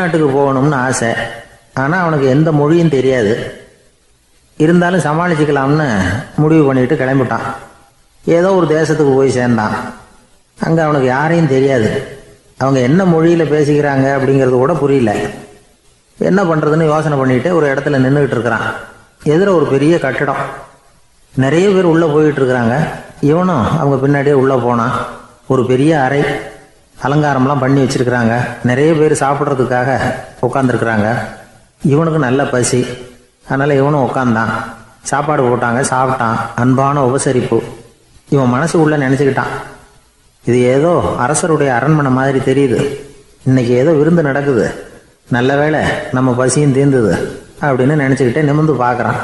வெளிநாட்டுக்கு போகணும்னு ஆசை. ஆனால் அவனுக்கு எந்த மொழியும் தெரியாது. இருந்தாலும் சமாளிச்சுக்கலாம்னு முடிவு பண்ணிட்டு கிளம்பிட்டான். ஏதோ ஒரு தேசத்துக்கு போய் சேர்ந்தான். அங்கே அவனுக்கு யாரையும் தெரியாது. அவங்க என்ன மொழியில் பேசிக்கிறாங்க அப்படிங்கிறது கூட புரியல. என்ன பண்ணுறதுன்னு யோசனை பண்ணிட்டு ஒரு இடத்துல நின்றுக்கிட்டு இருக்கிறான். எதிர ஒரு பெரிய கட்டடம், நிறைய பேர் உள்ளே போயிட்டு இருக்கிறாங்க. இவனும் அவங்க பின்னாடியே உள்ளே போனான். ஒரு பெரிய அறை, அலங்காரம்லாம் பண்ணி வச்சிருக்கிறாங்க. நிறைய பேர் சாப்பிட்றதுக்காக உட்காந்துருக்குறாங்க. இவனுக்கு நல்ல பசி, அதனால் இவனும் உட்காந்தான். சாப்பாடு போட்டாங்க, சாப்பிட்டான். அன்பான உபசரிப்பு. இவன் மனசுக்குள்ளே நினச்சிக்கிட்டான், இது ஏதோ அரசருடைய அரண்மனை மாதிரி தெரியுது. இன்னைக்கு ஏதோ விருந்து நடக்குது, நல்ல வேளை நம்ம பசியும் தீர்ந்தது அப்படின்னு நினச்சிக்கிட்டே நிமிர்ந்து பார்க்குறான்.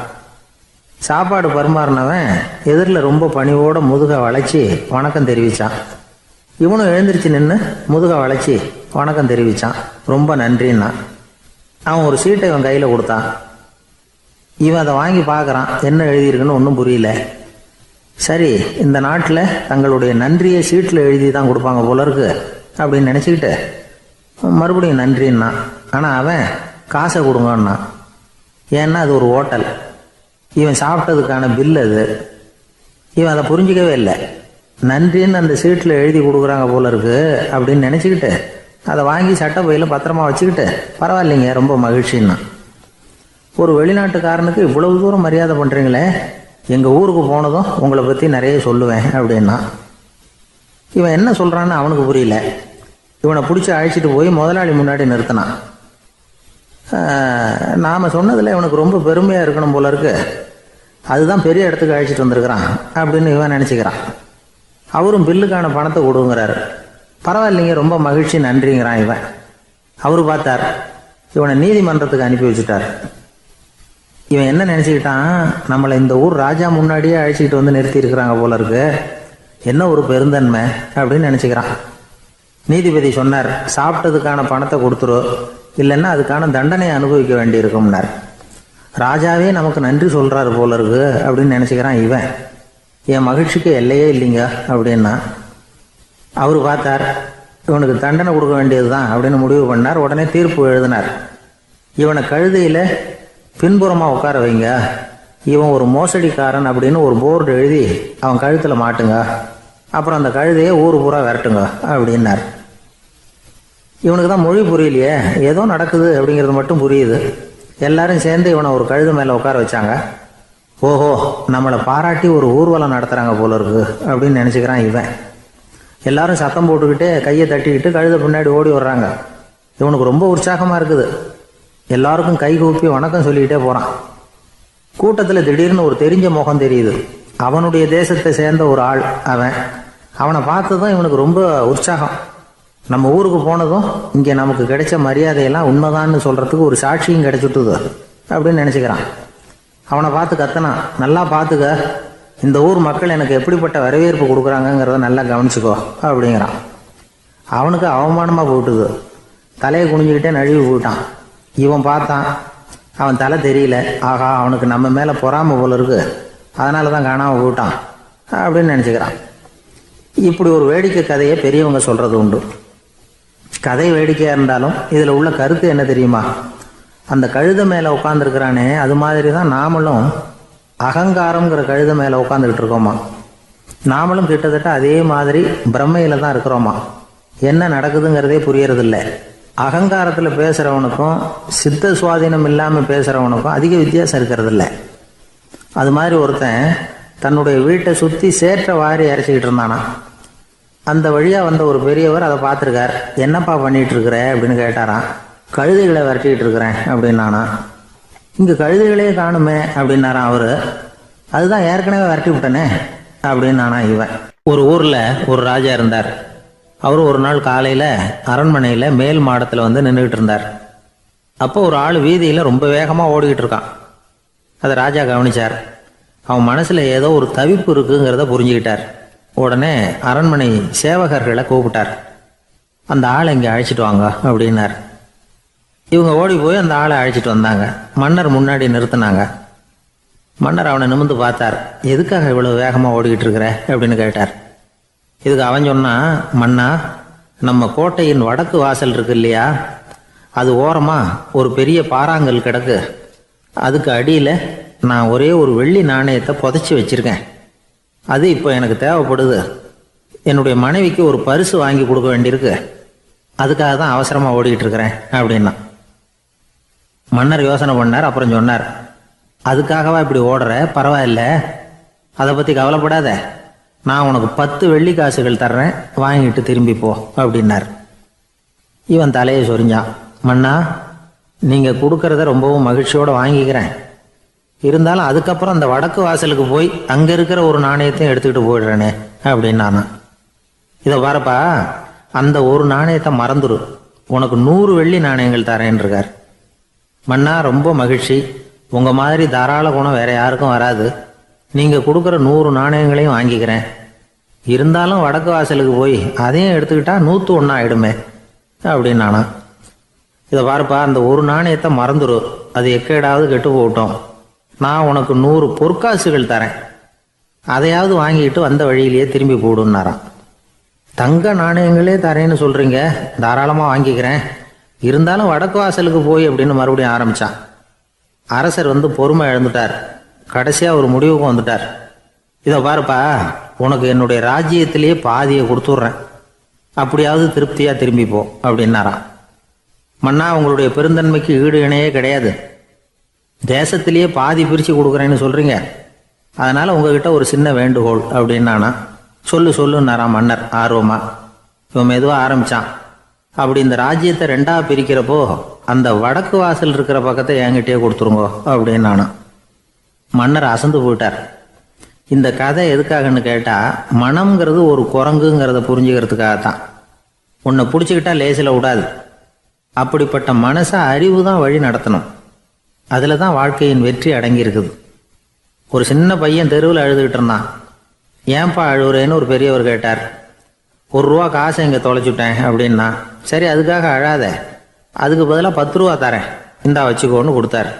சாப்பாடு பரிமாறினவன் எதிரில் ரொம்ப பணிவோட முதுக வளைச்சி வணக்கம் தெரிவித்தான். இவனும் எழுந்திரிச்சு நின்று முதுக வளைச்சி வணக்கம் தெரிவித்தான். ரொம்ப நன்றின்னா. அவன் ஒரு சீட்டை இவன் கையில் கொடுத்தான். இவன் அதை வாங்கி பார்க்குறான். என்ன எழுதியிருக்குன்னு ஒன்றும் புரியல. சரி, இந்த நாட்டில் தங்களுடைய நன்றியை சீட்டில் எழுதி தான் கொடுப்பாங்க போல இருக்கு அப்படின்னு நினச்சிக்கிட்டு மறுபடியும் நன்றின்னா. ஆனால் அவன் காசை கொடுங்கன்னான். ஏன்னா அது ஒரு ஹோட்டல், இவன் சாப்பிட்டதுக்கான பில் அது. இவன் அதை புரிஞ்சிக்கவே இல்லை. நன்றின்னு அந்த சீட்டில் எழுதி கொடுக்குறாங்க போல இருக்கு அப்படின்னு நினச்சிக்கிட்டு அதை வாங்கி சட்டை பையில் பத்திரமா வச்சுக்கிட்டு பரவாயில்லைங்க ரொம்ப மகிழ்ச்சின்னா. ஒரு வெளிநாட்டுக்காரனுக்கு இவ்வளவு தூரம் மரியாதை பண்ணுறீங்களே, எங்கள் ஊருக்கு போனதும் உங்களை பற்றி நிறைய சொல்லுவேன் அப்படின்னா. இவன் என்ன சொல்கிறான்னு அவனுக்கு புரியல. இவனை பிடிச்சி அழைச்சிட்டு போய் முதலாளி முன்னாடி நிறுத்தினான். நாம் சொன்னதில் இவனுக்கு ரொம்ப பெருமையாக இருக்கணும் போல இருக்கு, அதுதான் பெரிய இடத்துக்கு அழைச்சிட்டு வந்திருக்கிறான் அப்படின்னு இவன் நினச்சிக்கிறான். அவரும் பில்லுக்கான பணத்தை கொடுங்கிறாரு. பரவாயில்லைங்க ரொம்ப மகிழ்ச்சி நன்றிங்கிறான் இவன். அவரு பார்த்தார், இவனை நீதிமன்றத்துக்கு அனுப்பி வச்சுட்டார். இவன் என்ன நினச்சிக்கிட்டான், நம்மளை இந்த ஊர் ராஜா முன்னாடியே அழைச்சிக்கிட்டு வந்து நிறுத்தி இருக்கிறாங்க போல இருக்கு, என்ன ஒரு பெருந்தன்மை அப்படின்னு நினச்சிக்கிறான். நீதிபதி சொன்னார், சாப்பிட்டதுக்கான பணத்தை கொடுத்துரு, இல்லைன்னா அதுக்கான தண்டனையை அனுபவிக்க வேண்டி இருக்கும்னார். ராஜாவே நமக்கு நன்றி சொல்கிறாரு போல இருக்கு அப்படின்னு நினச்சிக்கிறான் இவன். என் மகிழ்ச்சிக்கு எல்லையே இல்லைங்க அப்படின்னா. அவர் பார்த்தார், இவனுக்கு தண்டனை கொடுக்க வேண்டியது தான் அப்படின்னு முடிவு பண்ணார். உடனே தீர்ப்பு எழுதினார். இவனை கழுதையில் பின்புறமாக உட்கார வைங்க, இவன் ஒரு மோசடிக்காரன் அப்படின்னு ஒரு போர்டு எழுதி அவன் கழுத்தில் மாட்டுங்க, அப்புறம் அந்த கழுதையை ஊர் பூரா விரட்டுங்க அப்படின்னார். இவனுக்கு தான் மொழி புரியலையே, ஏதோ நடக்குது அப்படிங்கிறது மட்டும் புரியுது. எல்லாரும் சேர்ந்து இவனை ஒரு கழுதை மேலே உட்கார வச்சாங்க. ஓஹோ, நம்மளை பாராட்டி ஒரு ஊர்வலம் நடத்துகிறாங்க போல இருக்கு அப்படின்னு நினச்சிக்கிறான் இவன். எல்லாரும் சத்தம் போட்டுக்கிட்டே கையை தட்டிக்கிட்டு கழுதை பின்னாடி ஓடி வர்றாங்க. இவனுக்கு ரொம்ப உற்சாகமாக இருக்குது. எல்லாருக்கும் கை கூப்பி வணக்கம் சொல்லிக்கிட்டே போகிறான். கூட்டத்தில் திடீர்னு ஒரு தெரிஞ்ச முகம் தெரியுது. அவனுடைய தேசத்தை சேர்ந்த ஒரு ஆள் அவன். அவனை பார்த்ததும் இவனுக்கு ரொம்ப உற்சாகம். நம்ம ஊருக்கு போனதும் இங்கே நமக்கு கிடைச்ச மரியாதையெல்லாம் உண்மைதான்னு சொல்கிறதுக்கு ஒரு சாட்சியும் கிடைச்சிட்டுது அப்படின்னு நினச்சிக்கிறான். அவனை பார்த்து கத்தனான், நல்லா பார்த்துக்க, இந்த ஊர் மக்கள் எனக்கு எப்படிப்பட்ட வரவேற்பு கொடுக்குறாங்கங்கிறத நல்லா கவனிச்சுக்கோ அப்படிங்கிறான். அவனுக்கு அவமானமாக போயிட்டுது. தலையை குனிஞ்சுக்கிட்டே நழுவி போயிட்டான். இவன் பார்த்தான், அவன் தலை தெரியல. ஆகா, அவனுக்கு நம்ம மேலே பொறாமை போல இருக்கு, அதனால தான் காணாமல் போயிட்டான் அப்படின்னு நினச்சிக்கிறான். இப்படி ஒரு வேடிக்கை கதையை பெரியவங்க சொல்கிறது உண்டு. கதை வேடிக்கையாக இருந்தாலும் இதில் உள்ள கருத்து என்ன தெரியுமா? அந்த கழுதை மேலே உட்காந்துருக்கிறானே, அது மாதிரி தான் நாமளும் அகங்காரங்கிற கழுதை மேலே உட்காந்துக்கிட்டு இருக்கோமா. நாமளும் கிட்டத்தட்ட அதே மாதிரி பிரம்மையில் தான் இருக்கிறோமா. என்ன நடக்குதுங்கிறதே புரியறதில்லை. அகங்காரத்தில் பேசுகிறவனுக்கும் சித்த சுவாதீனம் இல்லாமல் பேசுகிறவனுக்கும் அதிக வித்தியாசம் இருக்கிறதில்ல. அது மாதிரி ஒருத்தன் தன்னுடைய வீட்டை சுற்றி சேற்றை வாரி இறைச்சிக்கிட்டு இருந்தானா. அந்த வழியாக வந்த ஒரு பெரியவர் அதை பார்த்துருக்கார். என்னப்பா பண்ணிகிட்டு இருக்கிற அப்படின்னு கேட்டாரான். கழுதைகளை விரட்டிக்கிட்டு இருக்கிறேன் அப்படின்னானா. இங்கே கழுதைகளே காணுமே அப்படின்னாரான் அவர். அதுதான் ஏற்கனவே விரட்டி விட்டனே அப்படின்னானா இவன். ஒரு ஊரில் ஒரு ராஜா இருந்தார். அவர் ஒரு நாள் காலையில் அரண்மனையில் மேல் மாடத்தில் வந்து நின்றுக்கிட்டு இருந்தார். அப்போ ஒரு ஆள் வீதியில் ரொம்ப வேகமாக ஓடிக்கிட்டு இருக்கான். அதை ராஜா கவனித்தார். அவன் மனசில் ஏதோ ஒரு தவிப்பு இருக்குங்கிறத புரிஞ்சுக்கிட்டார். உடனே அரண்மனை சேவகர்களை கூப்பிட்டார். அந்த ஆளை இங்கே அழைச்சிட்டு வாங்க அப்படின்னார். இவங்க ஓடி போய் அந்த ஆளை அழைச்சிட்டு வந்தாங்க. மன்னர் முன்னாடி நிறுத்தினாங்க. மன்னர் அவனை நிமிர்ந்து பார்த்தார். எதுக்காக இவ்வளோ வேகமாக ஓடிக்கிட்டு இருக்கிற அப்படின்னு கேட்டார். இதுக்கு அவன் சொன்னா, மன்னா, நம்ம கோட்டையின் வடக்கு வாசல் இருக்கு இல்லையா, அது ஓரமாக ஒரு பெரிய பாறாங்கல் கிடக்கு. அதுக்கு அடியில் நான் ஒரே ஒரு வெள்ளி நாணயத்தை புதைச்சி வச்சுருக்கேன். அது இப்போ எனக்கு தேவைப்படுது. என்னுடைய மனைவிக்கு ஒரு பரிசு வாங்கி கொடுக்க வேண்டியிருக்கு. அதுக்காக தான் அவசரமாக ஓடிக்கிட்டு இருக்கிறேன் அப்படின்னா. மன்னர் யோசனை பண்ணார். அப்புறம் சொன்னார், அதுக்காகவா இப்படி ஓடுற? பரவாயில்ல, அதை பற்றி கவலைப்படாத. நான் உனக்கு 10 வெள்ளி காசுகள் தர்றேன், வாங்கிட்டு திரும்பி போ அப்படின்னார். இவன் தலையை சொரிஞ்சான். மன்னா, நீங்கள் கொடுக்கறத ரொம்பவும் மகிழ்ச்சியோடு வாங்கிக்கிறேன். இருந்தாலும் அதுக்கப்புறம் அந்த வடக்கு வாசலுக்கு போய் அங்கே இருக்கிற ஒரு நாணயத்தையும் எடுத்துக்கிட்டு போயிடுறேனே அப்படின்னானா. இதை பாருப்பா, அந்த ஒரு நாணயத்தை மறந்துடு, உனக்கு 100 வெள்ளி நாணயங்கள் தரேன் இருக்கார். மன்னா, ரொம்ப மகிழ்ச்சி. உங்கள் மாதிரி தாராள குணம் வேற யாருக்கும் வராது. நீங்கள் கொடுக்குற 100 நாணயங்களையும் வாங்கிக்கிறேன். இருந்தாலும் வடக்கு வாசலுக்கு போய் அதையும் எடுத்துக்கிட்டா 101 ஆயிடுமே அப்படின்னானா. இதை பாருப்பா, அந்த ஒரு நாணயத்தை மறந்துடு, அது எக்கேடாவது கெட்டு போகட்டும். நான் உனக்கு 100 பொற்காசுகள் தரேன், அதையாவது வாங்கிட்டு வந்த வழியிலேயே திரும்பி போடுன்னாரான். தங்க நாணயங்களே தரேன்னு சொல்கிறீங்க, தாராளமாக வாங்கிக்கிறேன். இருந்தாலும் வடக்கு வாசலுக்கு போய் அப்படின்னு மறுபடியும் ஆரம்பித்தான். அரசர் பொறுமை இழந்துட்டார். கடைசியாக ஒரு முடிவுக்கு வந்துட்டார். இதை பாருப்பா, உனக்கு என்னுடைய ராஜ்யத்திலேயே பாதியை கொடுத்துட்றேன், அப்படியாவது திருப்தியாக திரும்பி போ அப்படின்னாராம். மன்னா, உங்களுடைய பெருந்தன்மைக்கு ஈடு இணையே கிடையாது. தேசத்திலேயே பாதி பிரித்து கொடுக்குறேன்னு சொல்கிறீங்க, அதனால் உங்ககிட்ட ஒரு சின்ன வேண்டுகோள் அப்படின்னானா. சொல்லுன்னாராம் மன்னர் ஆர்வமா. இவன் மெதுவாக ஆரம்பித்தான். அப்படி இந்த ராஜ்யத்தை 2ஆக பிரிக்கிறப்போ அந்த வடக்கு வாசல் இருக்கிற பக்கத்தை என்கிட்டயே கொடுத்துருங்கோ அப்படின்னானா. மன்னர் அசந்து போயிட்டார். இந்த கதை எதுக்காகன்னு கேட்டால், மனம்ங்கிறது ஒரு குரங்குங்கிறத புரிஞ்சுக்கிறதுக்காகத்தான். உன்னை பிடிச்சிக்கிட்டா லேசில் விடாது. அப்படிப்பட்ட மனசை அறிவு தான் வழி நடத்தணும். அதில் தான் வாழ்க்கையின் வெற்றி அடங்கியிருக்குது. ஒரு சின்ன பையன் தெருவில் அழுதுகிட்டு இருந்தான். ஏன்பா அழுவுறேன்னு ஒரு பெரியவர் கேட்டார். 1 ரூபா காசை இங்கே தொலைச்சுட்டேன் அப்படின்னா. சரி, அதுக்காக அழாத, அதுக்கு பதிலாக 10 ரூபா தரேன், இந்தா வச்சுக்கோன்னு கொடுத்தாரு.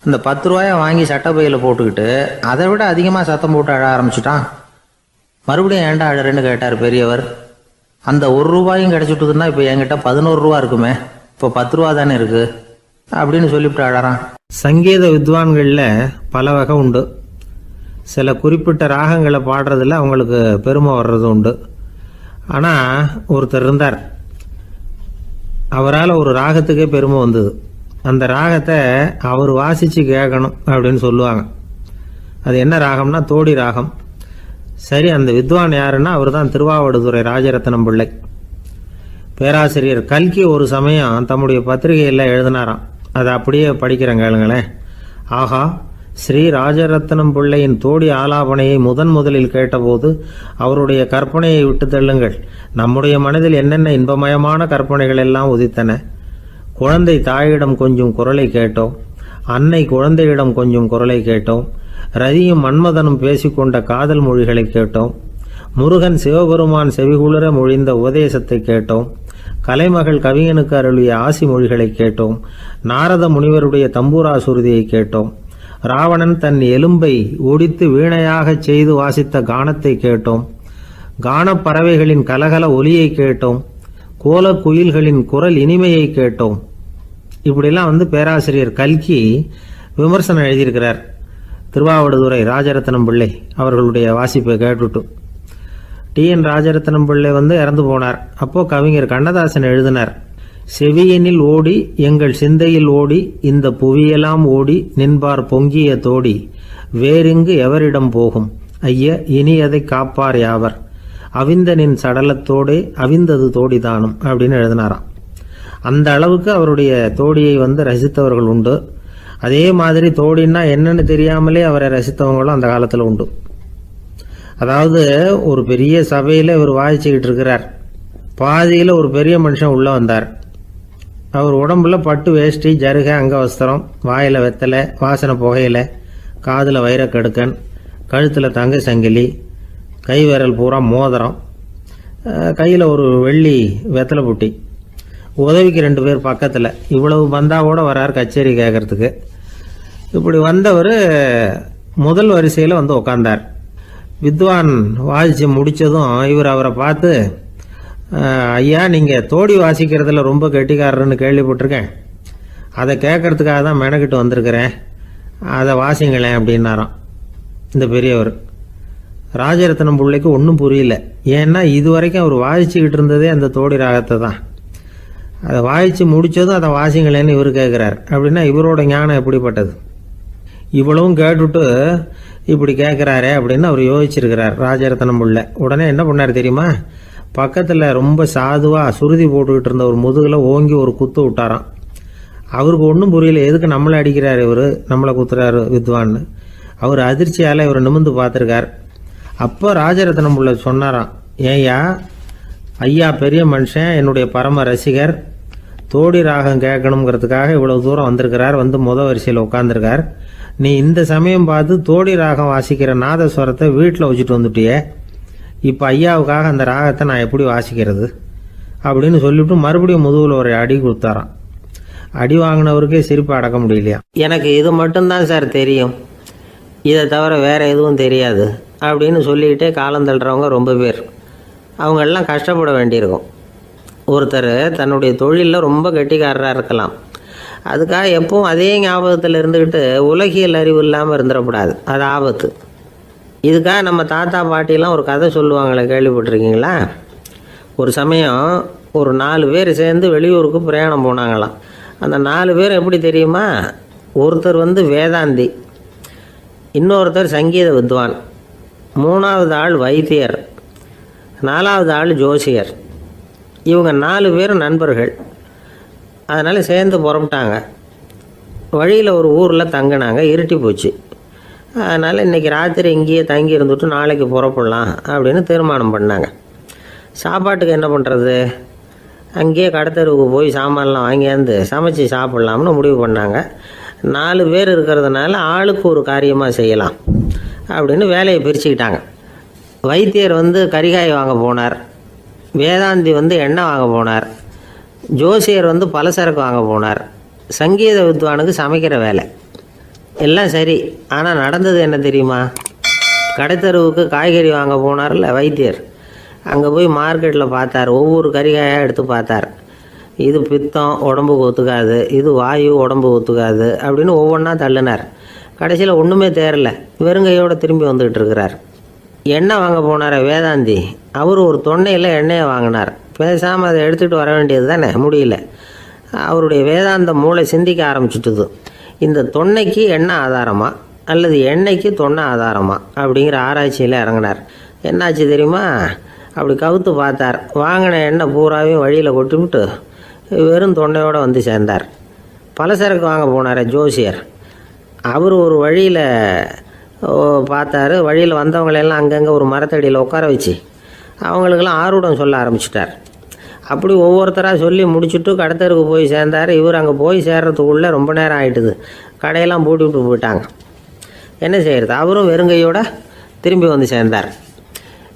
அந்த 10 ரூபாயை வாங்கி சட்டப்பையில் போட்டுக்கிட்டு அதை விட அதிகமாக சத்தம் போட்டு அழ ஆரம்பிச்சுட்டான். மறுபடியும் ஏன்டா அழறேன்னு கேட்டார் பெரியவர். அந்த 1 ரூபாயும் கிடைச்சிட்டுதுன்னா இப்போ என்கிட்ட 11 ரூபா இருக்குமே, இப்போ 10 ரூபா தானே இருக்கு அப்படின்னு சொல்லிவிட்டு அழறான். சங்கீத வித்வான்களில் பல வகை உண்டு. சில குறிப்பிட்ட ராகங்களை பாடுறதுல அவங்களுக்கு பெருமை வர்றது உண்டு. ஆனால் ஒருத்தர் இருந்தார், அவரால் ஒரு ராகத்துக்கே பெருமை வந்தது. அந்த ராகத்தை அவர் வாசித்து கேட்கணும் அப்படின்னு சொல்லுவாங்க. அது என்ன ராகம்னா தோடி ராகம். சரி, அந்த வித்வான் யாருன்னா அவர் தான் திருவாவடுதுறை ராஜரத்னம் பிள்ளை. பேராசிரியர் கல்கி ஒரு சமயம் தம்முடைய பத்திரிகையில் எழுதினாராம். அதை அப்படியே படிக்கிறேன் கேளுங்களேன். ஆகா, ஸ்ரீ ராஜரத்னம் பிள்ளையின் தோடி ஆலாபனையை முதலில் கேட்டபோது அவருடைய கற்பனையை விட்டு தள்ளுங்கள். நம்முடைய மனதில் என்னென்ன இன்பமயமான கற்பனைகள் எல்லாம் உதித்தன. குழந்தை தாயிடம் கொஞ்சம் குரலை கேட்டோம், அன்னை குழந்தையிடம் கொஞ்சம் குரலை கேட்டோம், ரதியும் மன்மதனும் பேசிக்கொண்ட காதல் மொழிகளை கேட்டோம், முருகன் சிவபெருமான் செவிகுளிர மொழிந்த உபதேசத்தை கேட்டோம், கலைமகள் கவிஞனுக்கு அருளிய ஆசி மொழிகளை கேட்டோம், நாரத முனிவருடைய தம்பூரா சுருதியை கேட்டோம், ராவணன் தன் எலும்பை ஒடித்து வீணையாகச் செய்து வாசித்த கானத்தை கேட்டோம், கானப் பறவைகளின் கலகல ஒலியை கேட்டோம், கோலக் குயில்களின் குரல் இனிமையை கேட்டோம். இப்படிலாம் பேராசிரியர் கல்கி விமர்சனம் எழுதியிருக்கிறார். திருவாவடுதுறை ராஜரத்னம் பிள்ளை அவர்களுடைய வாசிப்பை கேட்டுட்டு TN ராஜரத்னம் பிள்ளை இறந்து போனார். அப்போ கவிஞர் கண்ணதாசன் எழுதினார், செவியனில் ஓடி எங்கள் சிந்தையில் ஓடி இந்த புவியெல்லாம் ஓடி நின்பார் பொங்கிய தோடி வேறிங்கு எவரிடம் போகும் ஐய இனி அதை காப்பார் யாவர் அவிந்தனின் சடலத்தோடே அவிந்தது தோடிதானும் அப்படின்னு எழுதினாராம். அந்த அளவுக்கு அவருடைய தோடியை ரசித்தவர்கள் உண்டு. அதே மாதிரி தோடின்னா என்னன்னு தெரியாமலே அவரை ரசித்தவங்களும் அந்த காலத்தில் உண்டு. அதாவது ஒரு பெரிய சபையில் இவர் வாசிச்சுக்கிட்டு இருக்கிறார். பாதியில் ஒரு பெரிய மனுஷன் உள்ளே வந்தார். அவர் உடம்புல பட்டு வேஷ்டி, ஜருகை, அங்கவஸ்திரம், வாயில் வெத்தலை, வாசனை புகையில, காதில் வைரக்கடுக்கன், கழுத்தில் தங்க சங்கிலி, கை விரல் பூரா மோதிரம், கையில் ஒரு வெள்ளி வெத்தலை புட்டி, உதவிக்கு 2 பேர் பக்கத்தில். இவ்வளவு பந்தாவோட வரார் கச்சேரி கேட்கறதுக்கு. இப்படி வந்தவர் முதல் வரிசையில் உட்கார்ந்தார். வித்வான் வாசித்து முடித்ததும் இவர் அவரை பார்த்து, ஐயா, நீங்கள் தோடி வாசிக்கிறதுல ரொம்ப கெட்டிக்காரர்னு கேள்விப்பட்டிருக்கேன். அதை கேட்கறதுக்காக தான் மெனக்கிட்டு வந்திருக்கிறேன். அதை வாசிங்களேன் அப்படின்னாராம் இந்த பெரியவர். ராஜரத்னம் பிள்ளைக்கு ஒன்றும் புரியல. ஏன்னா இது வரைக்கும் அவர் வாசிச்சுக்கிட்டு இருந்ததே அந்த தோடி ராகத்தை தான். அதை வாசித்து முடித்ததும் அதை வாசிங்களேன்னு இவர் கேட்குறார். அப்படின்னா இவரோட ஞானம் எப்படிப்பட்டது? இவ்வளவும் கேட்டுட்டு இப்படி கேட்குறாரே அப்படின்னு அவர் யோசிச்சிருக்கிறார் ராஜரத்னம் பிள்ளை. உடனே என்ன பண்ணார் தெரியுமா? பக்கத்தில் ரொம்ப சாதுவாக சுருதி போட்டுக்கிட்டு இருந்த ஒரு முதுகில் ஓங்கி ஒரு குத்து விட்டாராம். அவருக்கு ஒன்றும் புரியல, எதுக்கு நம்மளை அடிக்கிறார் இவர், நம்மளை குத்துறாரு வித்வான்னு. அவர் அதிர்ச்சியால் இவர் நிமிர்ந்து பார்த்துருக்கார். அப்போ ராஜரத்னம் பிள்ளை சொன்னாராம், ஏய்யா ஐயா பெரிய மனுஷன், என்னுடைய பரம ரசிகர், தோடி ராகம் கேட்கணுங்கிறதுக்காக இவ்வளோ தூரம் வந்திருக்கிறார், வந்து வரிசையில் உட்காந்துருக்கார். நீ இந்த சமயம் பார்த்து தோடி ராகம் வாசிக்கிற நாதஸ்வரத்தை வீட்டில் வச்சுட்டு வந்துட்டியே, இப்போ ஐயாவுக்காக அந்த ராகத்தை நான் எப்படி வாசிக்கிறது அப்படின்னு சொல்லிவிட்டு மறுபடியும் முதுகில் ஒரு அடி கொடுத்தாராம். அடி வாங்கினவருக்கே சிரிப்பு அடக்க முடியலையா. எனக்கு இது மட்டும்தான் சார் தெரியும், இதை தவிர வேறு எதுவும் தெரியாது அப்படின்னு சொல்லிக்கிட்டே காலம் தள்ளுறவங்க ரொம்ப பேர். அவங்களெல்லாம் கஷ்டப்பட வேண்டியிருக்கும். ஒருத்தர் தன்னுடைய தொழிலில் ரொம்ப கெட்டிக்காரராக இருக்கலாம், அதுக்காக எப்பவும் அதே ஞாபகத்தில் இருந்துக்கிட்டு உலகியல் அறிவு இல்லாமல் இருந்துடக்கூடாது, அது ஆபத்து. இதுக்காக நம்ம தாத்தா பாட்டிலாம் ஒரு கதை சொல்லுவாங்களே, கேள்விப்பட்டிருக்கீங்களா? ஒரு சமயம் ஒரு 4 பேர் சேர்ந்து வெளியூருக்கு பிரயாணம் போனாங்களாம். அந்த 4 பேர் எப்படி தெரியுமா? ஒருத்தர் வேதாந்தி, இன்னொருத்தர் சங்கீத வித்வான், 3வது ஆள் வைத்தியர், 4வது ஆள் ஜோசியர். இவங்க 4 பேரும் நண்பர்கள். அதனால் சேர்ந்து புறப்பட்டாங்க. வழியில் ஒரு ஊரில் தங்கினாங்க. இருட்டி போச்சு. அதனால் இன்றைக்கி ராத்திரி இங்கேயே தங்கி இருந்துட்டு நாளைக்கு புறப்படலாம் அப்படின்னு தீர்மானம் பண்ணாங்க. சாப்பாட்டுக்கு என்ன பண்ணுறது? அங்கேயே கடத்தெருவுக்கு போய் சாமான்லாம் வாங்கியாந்து சமைச்சு சாப்பிட்லாம்னு முடிவு பண்ணாங்க. 4 பேர் இருக்கிறதுனால ஆளுக்கு ஒரு காரியமாக செய்யலாம் அப்படின்னு வேலையை பிரிச்சுக்கிட்டாங்க. வைத்தியர் கரிகாய் வாங்க போனார், வேதாந்தி எண்ணெய் வாங்க போனார், ஜோசியர் பலசரக்கு வாங்க போனார், சங்கீத வித்வானுக்கு சமைக்கிற வேலை. எல்லாம் சரி, ஆனால் நடந்தது என்ன தெரியுமா? கடைத்தெருவுக்கு காய்கறி வாங்க போனார்ல வைத்தியர், அங்கே போய் மார்க்கெட்டில் பார்த்தார். ஒவ்வொரு கறிகாயாக எடுத்து பார்த்தார். இது பித்தம், உடம்புக்கு ஒத்துக்காது, இது வாயு, உடம்பு ஒத்துக்காது அப்படின்னு ஒவ்வொன்றா தள்ளினார். கடைசியில் ஒன்றுமே தேரல, வெறுங்கையோடு திரும்பி வந்துக்கிட்டு இருக்கிறார். எண்ணெய் வாங்க போனார் வேதாந்தி, அவர் ஒரு தொன்னையில் எண்ணெயை வாங்கினார். பேசாமல் அதை எடுத்துகிட்டு வர வேண்டியது தானே, முடியல. அவருடைய வேதாந்த மூளை சிந்திக்க ஆரம்பிச்சுட்டுது. இந்த தொன்னைக்கு எண்ணெய் ஆதாரமா அல்லது எண்ணெய்க்கு தொன்னை ஆதாரமா அப்படிங்கிற ஆராய்ச்சியில் இறங்கினார். என்னாச்சு தெரியுமா? அப்படி கவுத்து பார்த்தார். வாங்கின எண்ணெய் பூராவையும் வழியில் கொட்டிவிட்டு வெறும் தொண்டையோடு சேர்ந்தார். பலசரக்கு வாங்க போனார் ஜோசியர். அவர் ஒரு வழியில் பார்த்தாரு. வழியில் வந்தவங்களெல்லாம் அங்கங்கே ஒரு மரத்தடியில் உட்கார வச்சு அவங்களுக்கெல்லாம் ஆர்வம் சொல்ல ஆரம்பிச்சிட்டார். அப்படி ஒவ்வொருத்தராக சொல்லி முடிச்சுட்டு கடத்தருக்கு போய் சேர்ந்தார். இவர் அங்கே போய் சேர்றதுக்குள்ளே ரொம்ப நேரம் ஆகிட்டுது. கடையெல்லாம் பூட்டி விட்டு போயிட்டாங்க. என்ன செய்கிறது? அவரும் வெறுங்கையோடு திரும்பி சேர்ந்தார்.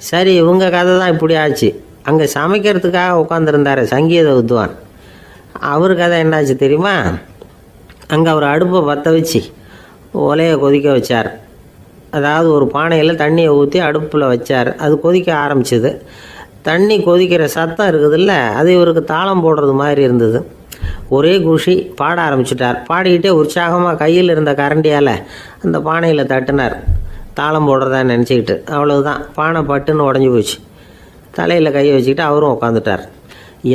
சரி, இவங்க கதை தான் இப்படி ஆச்சு. அங்கே சமைக்கிறதுக்காக உட்காந்துருந்தார் சங்கீத வித்வான். அவர் கதை என்னாச்சு தெரியுமா? அங்கே அவர் அடுப்பை பற்ற வச்சு ஒலையை கொதிக்க வச்சார். அதாவது ஒரு பானையில் தண்ணியை ஊற்றி அடுப்பில் வச்சார். அது கொதிக்க ஆரம்பிச்சிது. தண்ணி கொதிக்கிற சத்தம் இருக்குதுல்ல, அது இவருக்கு தாளம் போடுறது மாதிரி இருந்தது. ஒரே குஷி, பாட ஆரம்பிச்சிட்டார். பாடிக்கிட்டே உற்சாகமாக கையில் இருந்த கரண்டியால் அந்த பானையில் தட்டினார், தாளம் போடுறதா நினச்சிக்கிட்டு. அவ்வளவுதான், பானை பட்டுன்னு உடஞ்சி போச்சு. தலையில் கையை வச்சுக்கிட்டு அவரும் உட்காந்துட்டார்.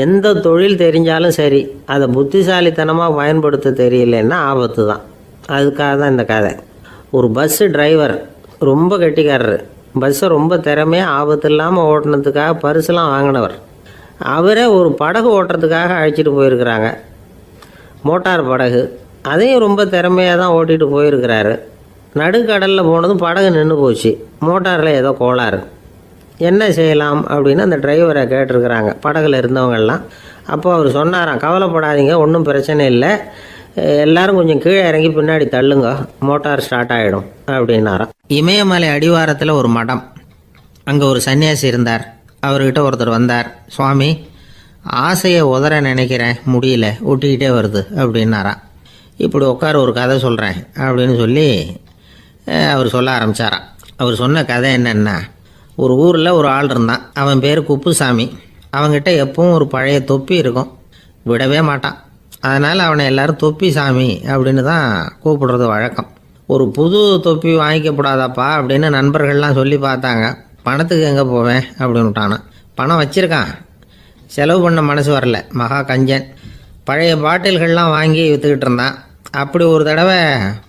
எந்த தொழில் தெரிஞ்சாலும் சரி, அதை புத்திசாலித்தனமாக பயன்படுத்த தெரியலன்னா ஆபத்து தான். அதுக்காக தான் இந்த கதை. ஒரு பஸ்ஸு டிரைவர் ரொம்ப கெட்டிக்காரர். பஸ்ஸை ரொம்ப திறமையாக ஆபத்து இல்லாமல் ஓட்டினதுக்காக பரிசுலாம் வாங்கினவர். அவரே ஒரு படகு ஓட்டுறதுக்காக அழைச்சிட்டு போயிருக்கிறாங்க, மோட்டார் படகு. அதையும் ரொம்ப திறமையாக தான் ஓட்டிகிட்டு போயிருக்கிறாரு. நடுக்கடலில் போனதும் படகு நின்று போச்சு. மோட்டாரில் ஏதோ கோளாறு. என்ன செய்யலாம் அப்படின்னு அந்த டிரைவரை கேட்டிருக்கிறாங்க படகுல இருந்தவங்கெல்லாம். அப்போ அவர் சொன்னாராம், கவலைப்படாதீங்க, ஒன்றும் பிரச்சனை இல்லை, எல்லாரும் கொஞ்சம் கீழே இறங்கி பின்னாடி தள்ளுங்க, மோட்டார் ஸ்டார்ட் ஆகிடும் அப்படின்னாராம். இமயமலை அடிவாரத்தில் ஒரு மடம். அங்கே ஒரு சன்னியாசி இருந்தார். அவர்கிட்ட ஒருத்தர் வந்தார். சுவாமி, ஆசையை உதற நினைக்கிறேன், முடியல, ஒட்டிக்கிட்டே வருது அப்படின்னாராம். இப்படி உட்கார, ஒரு கதை சொல்கிறேன் அப்படின்னு சொல்லி அவர் சொல்ல ஆரம்பித்தாராம். அவர் சொன்ன கதை என்னென்னா, ஒரு ஊரில் ஒரு ஆள் இருந்தான். அவன் பேர் குப்புசாமி. அவங்ககிட்ட எப்பவும் ஒரு பழைய தொப்பி இருக்கும், விடவே மாட்டான். அதனால் அவனை எல்லாரும் தொப்பி சாமி அப்படின்னு தான் கூப்பிடுறது வழக்கம். ஒரு புது தொப்பி வாங்கிக்கப்படாதாப்பா அப்படின்னு நண்பர்கள்லாம் சொல்லி பார்த்தாங்க. பணத்துக்கு எங்கே போவேன் அப்படின்னு விட்டானான். பணம் வச்சுருக்கான், செலவு பண்ண மனசு வரல. மகா கஞ்சன். பழைய பாட்டில்கள்லாம் வாங்கி விற்றுக்கிட்டு இருந்தான். அப்படி ஒரு தடவை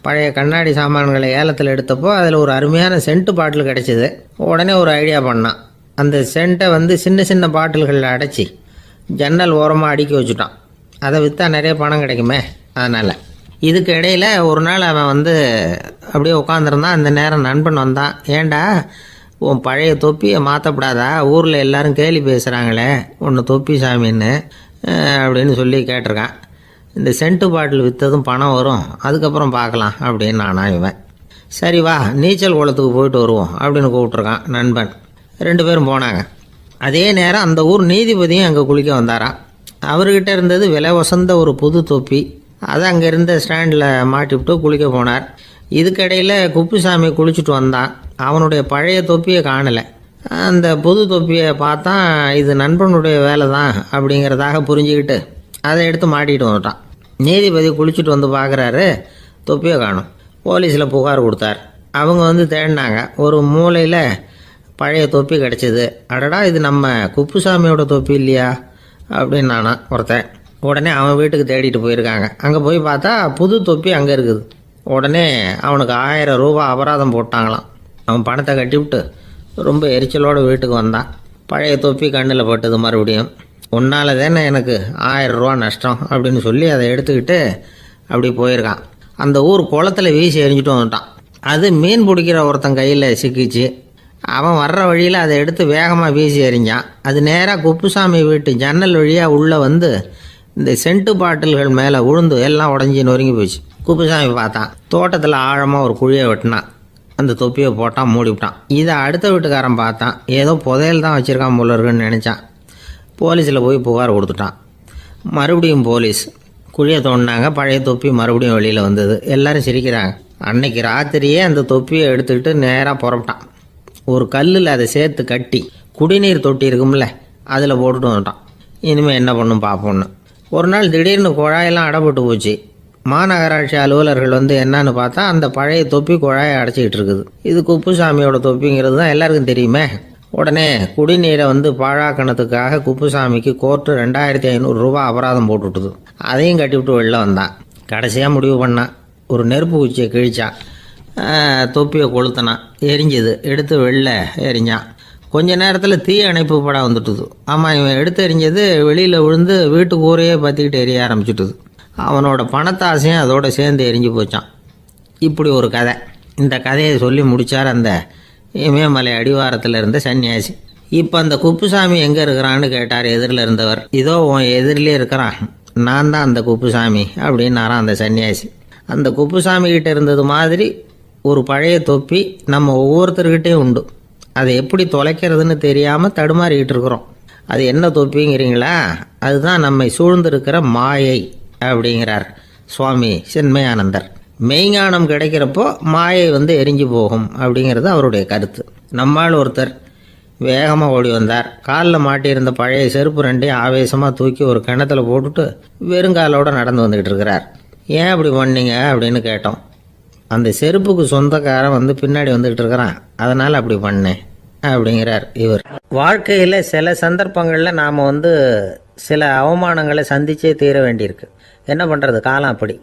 பழைய கண்ணாடி சாமான்களை ஏலத்தில் எடுத்தப்போ அதில் ஒரு அருமையான சென்ட்டு பாட்டில் கிடச்சிது. உடனே ஒரு ஐடியா பண்ணான். அந்த சென்ட்டை சின்ன சின்ன பாட்டில்களில் அடைச்சி ஜன்னல் ஓரமாக அடுக்கி வச்சுட்டான். அதை விற்றா நிறைய பணம் கிடைக்குமே. அதனால் இதுக்கு இடையில் ஒரு நாள் அவன் அப்படியே உட்காந்துருந்தான். அந்த நேரம் நண்பன் வந்தான். ஏண்டா உன் பழைய தொப்பியை மாற்றப்படாதா, ஊரில் எல்லோரும் கேலி பேசுகிறாங்களே ஒன்று தொப்பி சாமின்னு அப்படின்னு சொல்லி கேட்டிருக்கான். இந்த சென்ட்டு பாட்டில் விற்றதும் பணம் வரும், அதுக்கப்புறம் பார்க்கலாம் அப்படின்னு நானா இவன். சரி வா நீச்சல் குளத்துக்கு போயிட்டு வருவோம் அப்படின்னு கூப்பிட்ருக்கான் நண்பன். 2 பேரும் போனாங்க. அதே நேரம் அந்த ஊர் நீதிபதியும் அங்கே குளிக்க வந்தாராம். அவர்கிட்ட இருந்தது விலை வசந்த ஒரு புது தொப்பி. அதை அங்கே இருந்த ஸ்டாண்டில் மாட்டிவிட்டு குளிக்க போனார். இதுக்கிடையில் குப்புசாமி குளிச்சுட்டு வந்தான். அவனுடைய பழைய தொப்பியை காணலை. அந்த புது தொப்பியை பார்த்தா இது நண்பனுடைய வேலை தான் அப்படிங்கிறதாக புரிஞ்சுக்கிட்டு அதை எடுத்து மாட்டிகிட்டு வந்துட்டான். நீதிபதி குளிச்சுட்டு வந்து பார்க்குறாரு, தொப்பியை காணும். போலீஸில் புகார் கொடுத்தார். அவங்க தேடினாங்க. ஒரு மூலையில் பழைய தொப்பி கிடச்சிது. அடடா இது நம்ம குப்புசாமியோட தொப்பி இல்லையா அப்படின்னு நானா ஒருத்தன். உடனே அவன் வீட்டுக்கு தேடிட்டு போயிருக்காங்க. அங்கே போய் பார்த்தா புது தொப்பி அங்கே இருக்குது. உடனே அவனுக்கு 1000 ரூபா அபராதம் போட்டாங்களாம். அவன் பணத்தை கட்டிவிட்டு ரொம்ப எரிச்சலோடு வீட்டுக்கு வந்தான். பழைய தொப்பி கண்ணில் பட்டது. மறுபடியும் உன்னால் தானே எனக்கு 1000 ரூபா நஷ்டம் அப்படின்னு சொல்லி அதை எடுத்துக்கிட்டு அப்படி போயிருக்கான். அந்த ஊர் குளத்தில் வீசி எறிஞ்சிட்டு வந்துட்டான். அது மீன் பிடிக்கிற ஒருத்தன் கையில் சிக்கிச்சு. அவன் வர்ற வழியில் அதை எடுத்து வேகமாக வீசி எறிஞ்சான். அது நேராக குப்புசாமி வீட்டு ஜன்னல் வழியாக உள்ளே இந்த சென்ட்டு பாட்டில்கள் மேலே உழுந்து எல்லாம் உடஞ்சி நொறுங்கி போச்சு. குப்புசாமி பார்த்தான். தோட்டத்தில் ஆழமாக ஒரு குழியை வெட்டினான். அந்த தொப்பியை போட்டான், மூடிவிட்டான். இதை அடுத்த வீட்டுக்காரன் பார்த்தான். ஏதோ புதையல் தான் வச்சுருக்கான் போல இருக்குன்னு நினச்சான். போலீஸில் போய் புகார் கொடுத்துட்டான். மறுபடியும் போலீஸ் குழியை தோண்டினாங்க. பழைய தொப்பி மறுபடியும் வெளியில் வந்தது. எல்லோரும் சிரிக்கிறாங்க. அன்னைக்கு ராத்திரியே அந்த தொப்பியை எடுத்துக்கிட்டு நேராக புறப்பட்டான். ஒரு கல்லில் அதை சேர்த்து கட்டி குடிநீர் தொட்டி இருக்கும்ல அதில் போட்டுட்டு வந்துட்டான். இனிமேல் என்ன பண்ணும் பார்ப்போன்னு. ஒரு நாள் திடீர்னு குழாயெல்லாம் அடைப்பட்டு போச்சு. மாநகராட்சி அலுவலர்கள் என்னன்னு பார்த்தா அந்த பழைய தொப்பி குழாயை அடைச்சிக்கிட்டு இருக்குது. இது குப்புசாமியோட தொப்பிங்கிறது தான் எல்லாருக்கும் தெரியுமே. உடனே குடிநீரை பாழாக்கணத்துக்காக குப்புசாமிக்கு கோர்ட்டு 2500 ரூபா அபராதம் போட்டுவிட்டுது. அதையும் கட்டிவிட்டு வெளில வந்தான். கடைசியாக முடிவு பண்ணான். ஒரு நெருப்பு குச்சியை கிழிச்சான். தொப்பியை கொளுத்தினான். எரிஞ்சது. எடுத்து வெளில எரிஞ்சான். கொஞ்ச நேரத்தில் தீ அணைப்பு படம் வந்துட்டுது. ஆமாம், இவன் எடுத்து எரிஞ்சது வெளியில் விழுந்து வீட்டு கூரையே பற்றிக்கிட்டு எரிய ஆரம்பிச்சுட்டுது. அவனோட பணத்தாசையும் அதோடு சேர்ந்து எரிஞ்சு போச்சான். இப்படி ஒரு கதை. இந்த கதையை சொல்லி முடித்தார் அந்த இமயமலை அடிவாரத்தில் இருந்த சன்னியாசி. இப்போ அந்த குப்புசாமி எங்கே இருக்கிறான்னு கேட்டார் எதிரில் இருந்தவர். இதோ உன் எதிரிலே இருக்கிறான், நான் தான் அந்த குப்புசாமி அப்படின்னாரான் அந்த சன்னியாசி. அந்த குப்புசாமி கிட்ட இருந்தது மாதிரி ஒரு பழைய தொப்பி நம்ம ஒவ்வொருத்தர்கிட்டையும் உண்டு. அதை எப்படி தொலைக்கிறதுன்னு தெரியாமல் தடுமாறிக்கிட்டு இருக்கிறோம். அது என்ன தொப்பிங்கிறீங்களா? அதுதான் நம்மை சூழ்ந்திருக்கிற மாயை அப்படிங்கிறார் சுவாமி சின்மயானந்தர். மெய்ஞானம் கிடைக்கிறப்போ மாயை எரிஞ்சு போகும் அப்படிங்கிறது அவருடைய கருத்து. நம்மால் ஒருத்தர் வேகமாக ஓடி வந்தார். காலில் மாட்டியிருந்த பழைய செருப்பு 2 ஆவேசமாக தூக்கி ஒரு கிணத்துல போட்டுட்டு வெறுங்காலோடு நடந்து வந்துக்கிட்டு இருக்கிறார். ஏன் அப்படி பண்ணீங்க அப்படின்னு கேட்டோம். அந்த செருப்புக்கு சொந்தக்காரன் பின்னாடி வந்துக்கிட்டு இருக்கிறான், அதனால் அப்படி பண்ணேன் அப்படிங்கிறார் இவர். வாழ்க்கையில் சில சந்தர்ப்பங்களில் நாம் சில அவமானங்களை சந்திச்சே தீர வேண்டியிருக்கு. என்ன பண்ணுறது, காலம் அப்படி.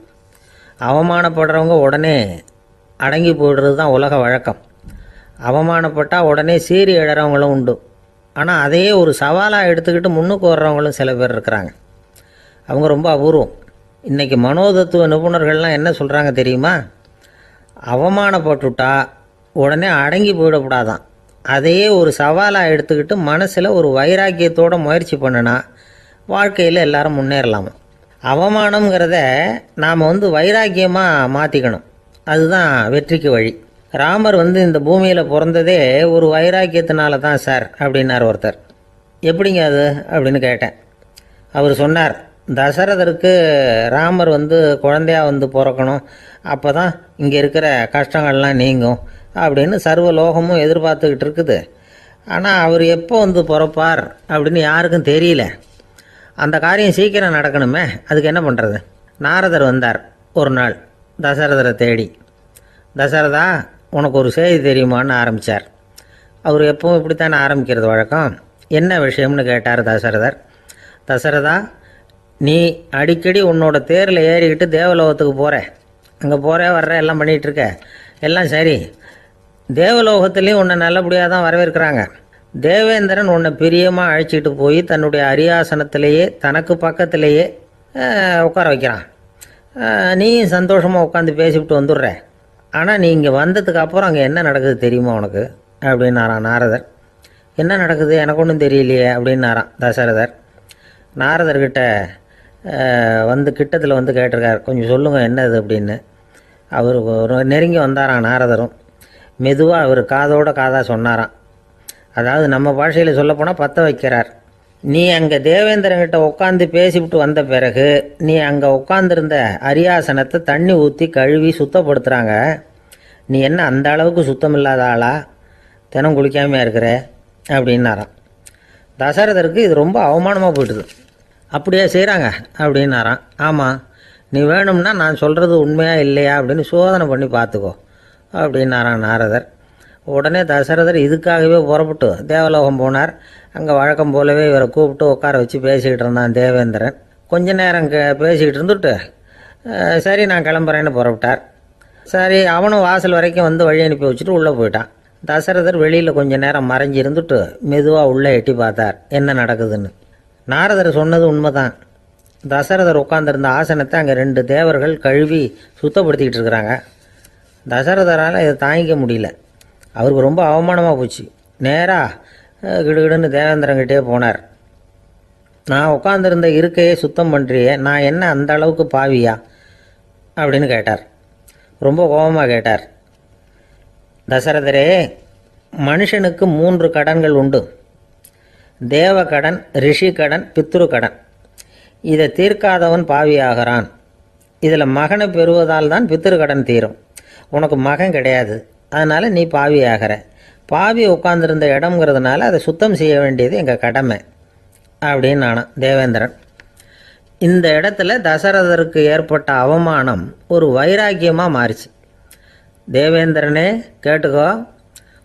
அவமானப்படுறவங்க உடனே அடங்கி போய்டுறது தான் உலக வழக்கம். அவமானப்பட்டால் உடனே சீறி எழறவங்களும் உண்டு. ஆனால் அதையே ஒரு சவாலாக எடுத்துக்கிட்டு முன்னுக்கு வர்றவங்களும் சில பேர் இருக்கிறாங்க. அவங்க ரொம்ப அபூர்வம். இன்றைக்கி மனோதத்துவ நிபுணர்கள்லாம் என்ன சொல்கிறாங்க தெரியுமா? அவமானப்பட்டுட்டா உடனே அடங்கி போயிடக்கூடாதான். அதையே ஒரு சவாலாக எடுத்துக்கிட்டு மனசில் ஒரு வைராக்கியத்தோடு முயற்சி பண்ணினா வாழ்க்கையில் எல்லாரும் முன்னேறலாமா. அவமானங்கிறத நாம் வைராக்கியமாக மாற்றிக்கணும். அதுதான் வெற்றிக்கு வழி. ராமர் இந்த பூமியில் பிறந்ததே ஒரு வைராக்கியத்தினால தான் சார் அப்படின்னார் ஒருத்தர். எப்படிங்க அது அப்படின்னு கேட்டேன். அவர் சொன்னார், தசரதருக்கு ராமர் குழந்தையாக பிறக்கணும், அப்போ தான் இங்கே இருக்கிற கஷ்டங்கள்லாம் நீங்கும் அப்படின்னு சர்வ லோகமும் எதிர்பார்த்துக்கிட்டு இருக்குது. ஆனால் அவர் எப்போ வந்து பிறப்பார் அப்படின்னு யாருக்கும் தெரியல. அந்த காரியம் சீக்கிரம் நடக்கணுமே, அதுக்கு என்ன பண்ணுறது? நாரதர் வந்தார் ஒரு நாள் தசரதரை தேடி. தசரதா, உனக்கு ஒரு செய்தி தெரியுமான்னு ஆரம்பித்தார். அவர் எப்பவும் இப்படித்தானே ஆரம்பிக்கிறது வழக்கம். என்ன விஷயம்னு கேட்டார் தசரதர். தசரதா, நீ அடிக்கடி உன்னோட தேரில் ஏறிக்கிட்டு தேவலோகத்துக்கு போகிற, அங்கே போகிற வர்ற எல்லாம் பண்ணிகிட்ருக்க, எல்லாம் சரி. தேவலோகத்துலேயும் உன்னை நல்லபடியாக தான் வரவேற்கிறாங்க. தேவேந்திரன் உன்னை பிரியமாக அழைச்சிட்டு போய் தன்னுடைய அரியாசனத்திலேயே தனக்கு பக்கத்திலேயே உட்கார வைக்கிறான். நீயும் சந்தோஷமாக உட்காந்து பேசிவிட்டு வந்துடுற. ஆனால் நீ இங்கே வந்ததுக்கு அப்புறம் அங்கே என்ன நடக்குது தெரியுமா உனக்கு அப்படின்னாரான் நாரதர். என்ன நடக்குது எனக்கு ஒன்றும் தெரியலையே அப்படின்னாரான் தசரதர். நாரதர்கிட்ட வந்து கிட்டத்தில் வந்து கேட்டிருக்கார், கொஞ்சம் சொல்லுங்கள் என்னது அப்படின்னு. அவர் நெருங்கி வந்தாரான் நாரதரும். மெதுவாக அவர் காதோட காதாக சொன்னாராம். அதாவது நம்ம பாஷையில் சொல்லப்போனால் பற்ற வைக்கிறார். நீ அங்கே தேவேந்திரங்கிட்ட உட்காந்து பேசிவிட்டு வந்த பிறகு நீ அங்கே உட்காந்துருந்த அரியாசனத்தை தண்ணி ஊற்றி கழுவி சுத்தப்படுத்துகிறாங்க. நீ என்ன அந்த அளவுக்கு சுத்தம் இல்லாத ஆளா, தினம் குளிக்காமையாக இருக்கிற அப்படின்னாராம். தசரதருக்கு இது ரொம்ப அவமானமாக போயிட்டுது. அப்படியே செய்கிறாங்க அப்படின்னாராம். ஆமாம், நீ வேணும்னா நான் சொல்கிறது உண்மையாக இல்லையா அப்படின்னு சோதனை பண்ணி பார்த்துக்கோ அப்படின்னாரான் நாரதர். உடனே தசரதர் இதுக்காகவே புறப்பட்டு தேவலோகம் போனார். அங்கே வழக்கம் போலவே இவரை கூப்பிட்டு உட்கார வச்சு பேசிக்கிட்டு இருந்தான் தேவேந்திரன். கொஞ்ச நேரம் பேசிக்கிட்டு இருந்துட்டு சரி நான் கிளம்புறேன்னு புறப்பட்டார். சரி, அவனும் வாசல் வரைக்கும் வந்து வழி அனுப்பி வச்சுட்டு உள்ளே போயிட்டான். தசரதர் வெளியில் கொஞ்ச நேரம் மறைஞ்சி இருந்துட்டு மெதுவாக உள்ளே எட்டி பார்த்தார் என்ன நடக்குதுன்னு. நாரதர் சொன்னது உண்மைதான். தசரதர் உட்காந்துருந்த ஆசனத்தை அங்கே 2 தேவர்கள் கழுவி சுத்தப்படுத்திக்கிட்டு இருக்கிறாங்க. தசரதரால் இதை தாங்கிக்க முடியல. அவருக்கு ரொம்ப அவமானமாக போச்சு. நேராக கிடுகிடுன்னு தேவேந்திரங்கிட்டே போனார். நான் உட்காந்துருந்த இருக்கையே சுத்தம் பண்ணுறியே, நான் என்ன அந்த அளவுக்கு பாவியா அப்படின்னு கேட்டார். ரொம்ப கோபமாக கேட்டார். தசரதரே, மனுஷனுக்கு 3 கடன்கள் உண்டு. தேவ கடன், ரிஷி கடன், பித்ரு கடன். இதை தீர்க்காதவன் பாவியாகிறான். இதில் மகனை பெறுவதால் தான் பித்ரு கடன் தீரும். உனக்கு மகன் கிடையாது, அதனால் நீ பாவி ஆகிற. பாவி உட்காந்துருந்த இடம்ங்கிறதுனால அதை சுத்தம் செய்ய வேண்டியது எங்கள் கடமை அப்படின்னு நானான் தேவேந்திரன். இந்த இடத்துல தசரதருக்கு ஏற்பட்ட அவமானம் ஒரு வைராக்கியமாக மாறிச்சு. தேவேந்திரனே கேட்டுக்கோ,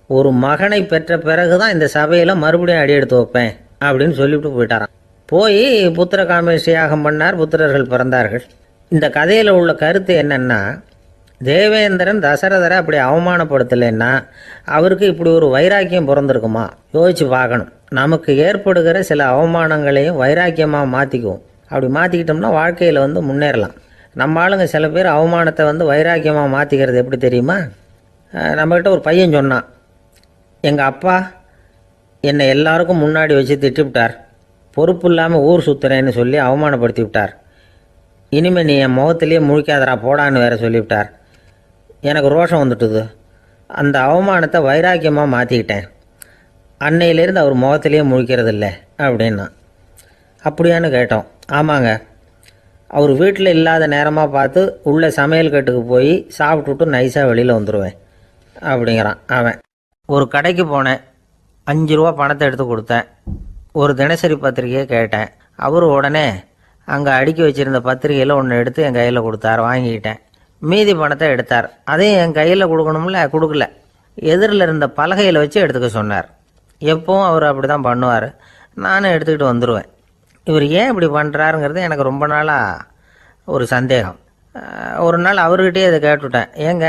ஒரு மகனை பெற்ற பிறகு தான் இந்த சபையில் மறுபடியும் அடி எடுத்து வைப்பேன் அப்படின்னு சொல்லிவிட்டு போயிட்டாரான். போய் புத்திர காமேஷ் யாகம் பண்ணார். புத்திரர்கள் பிறந்தார்கள். இந்த கதையில் உள்ள கருத்து என்னென்னா, தேவேந்திரன் தசரதரை அப்படி அவமானப்படுத்தலைன்னா அவருக்கு இப்படி ஒரு வைராக்கியம் பிறந்திருக்குமா யோசிச்சு பார்க்கணும். நமக்கு ஏற்படுகிற சில அவமானங்களையும் வைராக்கியமாக மாற்றிக்குவோம். அப்படி மாற்றிக்கிட்டோம்னா வாழ்க்கையில் வந்து முன்னேறலாம். நம்ம ஆளுங்க சில பேர் அவமானத்தை வந்து வைராக்கியமாக மாற்றிக்கிறது எப்படி தெரியுமா? நம்மக்கிட்ட ஒரு பையன் சொன்னான், எங்கள் அப்பா என்னை எல்லாருக்கும் முன்னாடி வச்சு திட்டிவிட்டார், பொறுப்பு இல்லாமல் ஊர் சுற்றுறேன்னு சொல்லி அவமானப்படுத்தி விட்டார். இனிமேல் நீ என் முகத்திலேயே முழிக்காதரா போடான்னு வேற சொல்லிவிட்டார். எனக்கு ரோஷம் வந்துட்டுது. அந்த அவமானத்தை வைராக்கியமாக மாற்றிக்கிட்டேன். அன்னையிலேருந்து அவர் முகத்திலேயே முழிக்கிறது இல்லை அப்படின்னா. அப்படியான்னு கேட்டோம். ஆமாங்க, அவர் வீட்டில் இல்லாத நேரமாக பார்த்து உள்ளே சமையல் கட்டுக்கு போய் சாப்பிட்டுட்டு நைஸாக வெளியில் வந்துடுவேன் அப்படிங்கிறான் அவன். ஒரு கடைக்கு போனேன், 5 ரூபா பணத்தை எடுத்து கொடுத்தேன். ஒரு தினசரி பத்திரிக்கையை கேட்டேன். அவர் உடனே அங்கே அடுக்கி வச்சுருந்த பத்திரிகையில் ஒன்று எடுத்து என் கையில் கொடுத்தார். வாங்கிக்கிட்டேன். மீதி பணத்தை எடுத்தார். அதையும் என் கையில் கொடுக்கணும்ல, கொடுக்கல. எதிரில் இருந்த பலகையில் வச்சு எடுத்துக்க சொன்னார். எப்பவும் அவர் அப்படி தான் பண்ணுவார். நானும் எடுத்துக்கிட்டு வந்துடுவேன். இவர் ஏன் இப்படி பண்ணுறாருங்கிறது எனக்கு ரொம்ப நாளாக ஒரு சந்தேகம். ஒரு நாள் அவர்கிட்டயே இதை கேட்டுவிட்டேன். ஏங்க,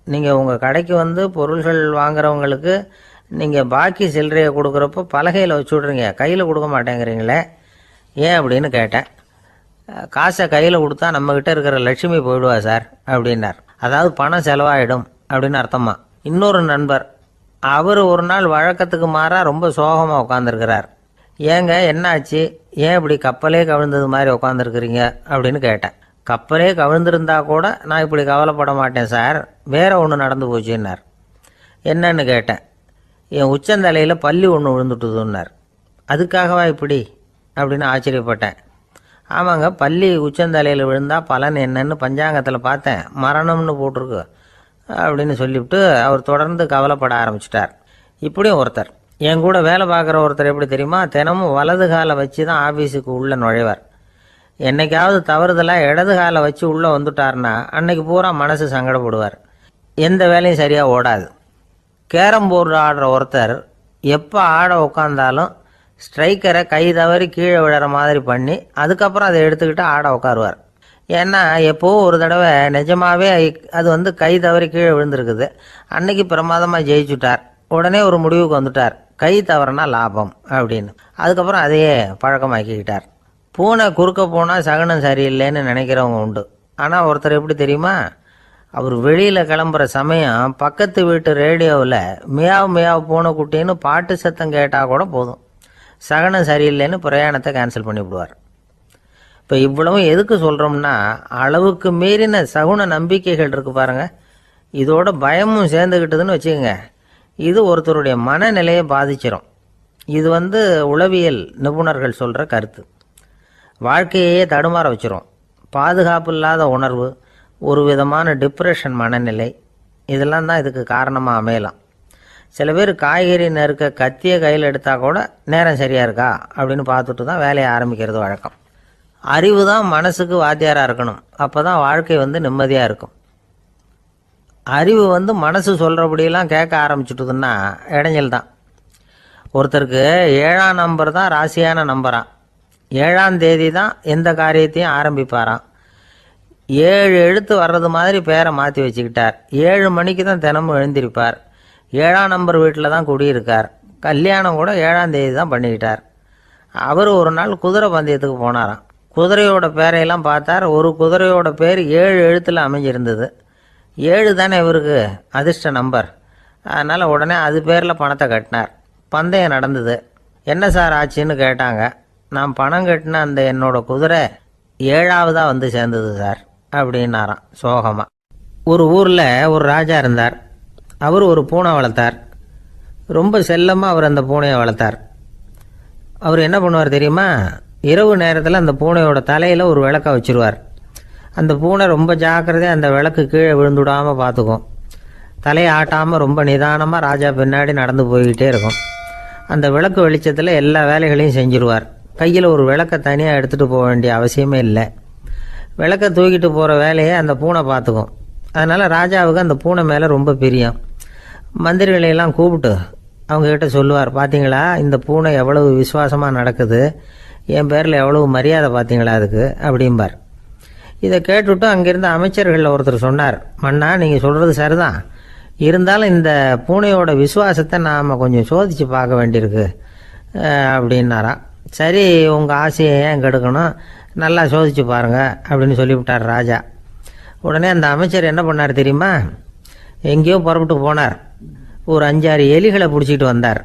நீங்கள் உங்கள் கடைக்கு வந்து பொருள்கள் வாங்குறவங்களுக்கு நீங்கள் பாக்கி சில்லறையை கொடுக்குறப்போ பலகையில் வச்சு விட்றீங்க, கையில் கொடுக்க மாட்டேங்கிறீங்களே, ஏன் அப்படின்னு கேட்டேன். காசை கையில் கொடுத்தா நம்மக்கிட்ட இருக்கிற லட்சுமி போயிடுவா சார் அப்படின்னார். அதாவது பணம் செலவாயிடும் அப்படின்னு அர்த்தமா. இன்னொரு நண்பர், அவர் ஒரு நாள் வழக்கத்துக்கு மாறாக ரொம்ப சோகமாக உட்காந்துருக்கிறார். ஏங்க என்னாச்சு, ஏன் இப்படி கப்பலே கவிழ்ந்தது மாதிரி உட்காந்துருக்குறீங்க அப்படின்னு கேட்டேன். கப்பலே கவிழ்ந்திருந்தா கூட நான் இப்படி கவலைப்பட மாட்டேன் சார், வேற ஒன்று நடந்து போச்சுன்னார். என்னன்னு கேட்டேன். என் உச்சந்தலையில் பல்லி ஒன்று விழுந்துட்டுதுன்னார். அதுக்காகவா இப்படி அப்படின்னு ஆச்சரியப்பட்டேன். ஆமாங்க, பல்லி உச்சந்தலையில் விழுந்தால் பலன் என்னன்னு பஞ்சாங்கத்தில் பார்த்தேன், மரணம்னு போட்டிருக்கு அப்படின்னு சொல்லிவிட்டு அவர் தொடர்ந்து கவலைப்பட ஆரம்பிச்சிட்டார். இப்படியும் ஒருத்தர். என் கூட வேலை பார்க்குற ஒருத்தர் எப்படி தெரியுமா, தினமும் வலது காலை வச்சு தான் ஆஃபீஸுக்கு உள்ளே நுழைவார். என்னைக்காவது தவறுதலாக இடது காலை வச்சு உள்ளே வந்துட்டார்னா அன்னைக்கு பூரா மனசு சங்கடப்படுவார். எந்த வேலையும் சரியாக ஓடாது. கேரம் போர்டு ஆடுற ஒருத்தர் எப்போ ஆட உட்காந்தாலும் ஸ்ட்ரைக்கரை கை தவறி கீழே விழுற மாதிரி பண்ணி அதுக்கப்புறம் அதை எடுத்துக்கிட்டு ஆட உட்காருவார். ஏன்னா எப்போவோ ஒரு தடவை நிஜமாகவே அது கை தவறி கீழே விழுந்திருக்குது. அன்னைக்கு பிரமாதமாக ஜெயிச்சுட்டார். உடனே ஒரு முடிவுக்கு வந்துட்டார், கை தவறுனா லாபம் அப்படின்னு. அதுக்கப்புறம் அதையே பழக்கமாக்கிக்கிட்டார். பூனை குறுக்க போனால் சகுனம் சரியில்லைன்னு நினைக்கிறவங்க உண்டு. ஆனால் ஒருத்தர் எப்படி தெரியுமா, அவர் வெளியில் கிளம்புற சமயம் பக்கத்து வீட்டு ரேடியோவில் மியாவ் மியாவ் பூனை குட்டின்னு பாட்டு சத்தம் கேட்டால் கூட போதும், சகனம் சரியில்லைன்னு பிரயாணத்தை கேன்சல் பண்ணிவிடுவார். இப்போ இவ்வளவும் எதுக்கு சொல்கிறோம்னா, அளவுக்கு மீறின சகுன நம்பிக்கைகள் இருக்குது பாருங்கள், இதோட பயமும் சேர்ந்துக்கிட்டதுன்னு வச்சுக்கோங்க, இது ஒருத்தருடைய மனநிலையை பாதிச்சிடும். இது உளவியல் நிபுணர்கள் சொல்கிற கருத்து. வாழ்க்கையே தடுமாற வச்சிரும். பாதுகாப்பு இல்லாத உணர்வு, ஒரு விதமான டிப்ரெஷன் மனநிலை, இதெல்லாம் தான் இதுக்கு காரணமாக அமையலாம். சில பேர் காய்கறி நறுக்க கத்தியை கையில் எடுத்தால் கூட நேரம் சரியாக இருக்கா அப்படின்னு பார்த்துட்டு தான் வேலையை ஆரம்பிக்கிறது வழக்கம். அறிவு தான் மனசுக்கு வாத்தியாராக இருக்கணும். அப்போ தான் வாழ்க்கை நிம்மதியாக இருக்கும். அறிவு மனசு சொல்கிறபடியெல்லாம் கேட்க ஆரம்பிச்சுட்டுதுன்னா இடைஞ்சல் தான். ஒருத்தருக்கு 7ஆம் நம்பர் தான் ராசியான நம்பரான். 7ஆம் தேதி தான் எந்த காரியத்தையும் ஆரம்பிப்பாராம். 7 எழுத்து வர்றது மாதிரி பேரை மாற்றி வச்சுக்கிட்டார். 7 மணிக்கு தான் தினமும் எழுந்திருப்பார். 7ஆம் நம்பர் வீட்டில் தான் குடியிருக்கார். கல்யாணம் கூட 7ஆம் தேதி தான் பண்ணிக்கிட்டார். அவர் ஒரு நாள் குதிரை பந்தயத்துக்கு போனாராம். குதிரையோட பேரையெல்லாம் பார்த்தார். ஒரு குதிரையோட பேர் 7 எழுத்தில் அமைஞ்சிருந்தது. 7 தானே இவருக்கு அதிர்ஷ்ட நம்பர். அதனால் உடனே அது பேரில் பணத்தை கட்டினார். பந்தயம் நடந்தது. என்ன சார் ஆச்சுன்னு கேட்டாங்க. நான் பணம் கட்டின அந்த என்னோட குதிரை 7ஆவதாக சேர்ந்தது சார் அப்படின்னாராம் சோகமாக. ஒரு ஊரில் ஒரு ராஜா இருந்தார். அவர் ஒரு பூனை வளர்த்தார். ரொம்ப செல்லமாக அவர் அந்த பூனையை வளர்த்தார். அவர் என்ன பண்ணுவார் தெரியுமா, இரவு நேரத்தில் அந்த பூனையோட தலையில் ஒரு விளக்கை வச்சுருவார். அந்த பூனை ரொம்ப ஜாக்கிரதையாக அந்த விளக்கு கீழே விழுந்துடாமல் பார்த்துக்கும். தலையை ஆட்டாமல் ரொம்ப நிதானமாக ராஜா பின்னாடி நடந்து போய்கிட்டே இருக்கும். அந்த விளக்கு வெளிச்சத்தில் எல்லா வேலைகளையும் செஞ்சுருவார். கையில் ஒரு விளக்கை தனியாக எடுத்துகிட்டு போக வேண்டிய அவசியமே இல்லை. விளக்கை தூக்கிட்டு போகிற வேலையை அந்த பூனை பார்த்துக்கும். அதனால் ராஜாவுக்கு அந்த பூனை மேலே ரொம்ப பிரியம். மந்திரிகளையெல்லாம் கூப்பிட்டு அவங்கக்கிட்ட சொல்லுவார், பார்த்தீங்களா இந்த பூனை எவ்வளவு விசுவாசமாக நடக்குது, என் பேரில் எவ்வளவு மரியாதை பார்த்தீங்களா அதுக்கு அப்படிம்பார். இதை கேட்டுவிட்டு அங்கேருந்து அமைச்சர்களில் ஒருத்தர் சொன்னார், மன்னா நீங்கள் சொல்கிறது சரிதான், இருந்தாலும் இந்த பூனையோட விசுவாசத்தை நாம் கொஞ்சம் சோதித்து பார்க்க வேண்டியிருக்கு அப்படின்னாராம். சரி, உங்கள் ஆசையை ஏன் கெடுக்கணும், நல்லா சோதிச்சு பாருங்கள் அப்படின்னு சொல்லிவிட்டார் ராஜா. உடனே அந்த அமைச்சர் என்ன பண்ணார் தெரியுமா, எங்கேயோ புறப்பட்டு போனார். ஒரு 5-6 எலிகளை பிடிச்சிட்டு வந்தார்.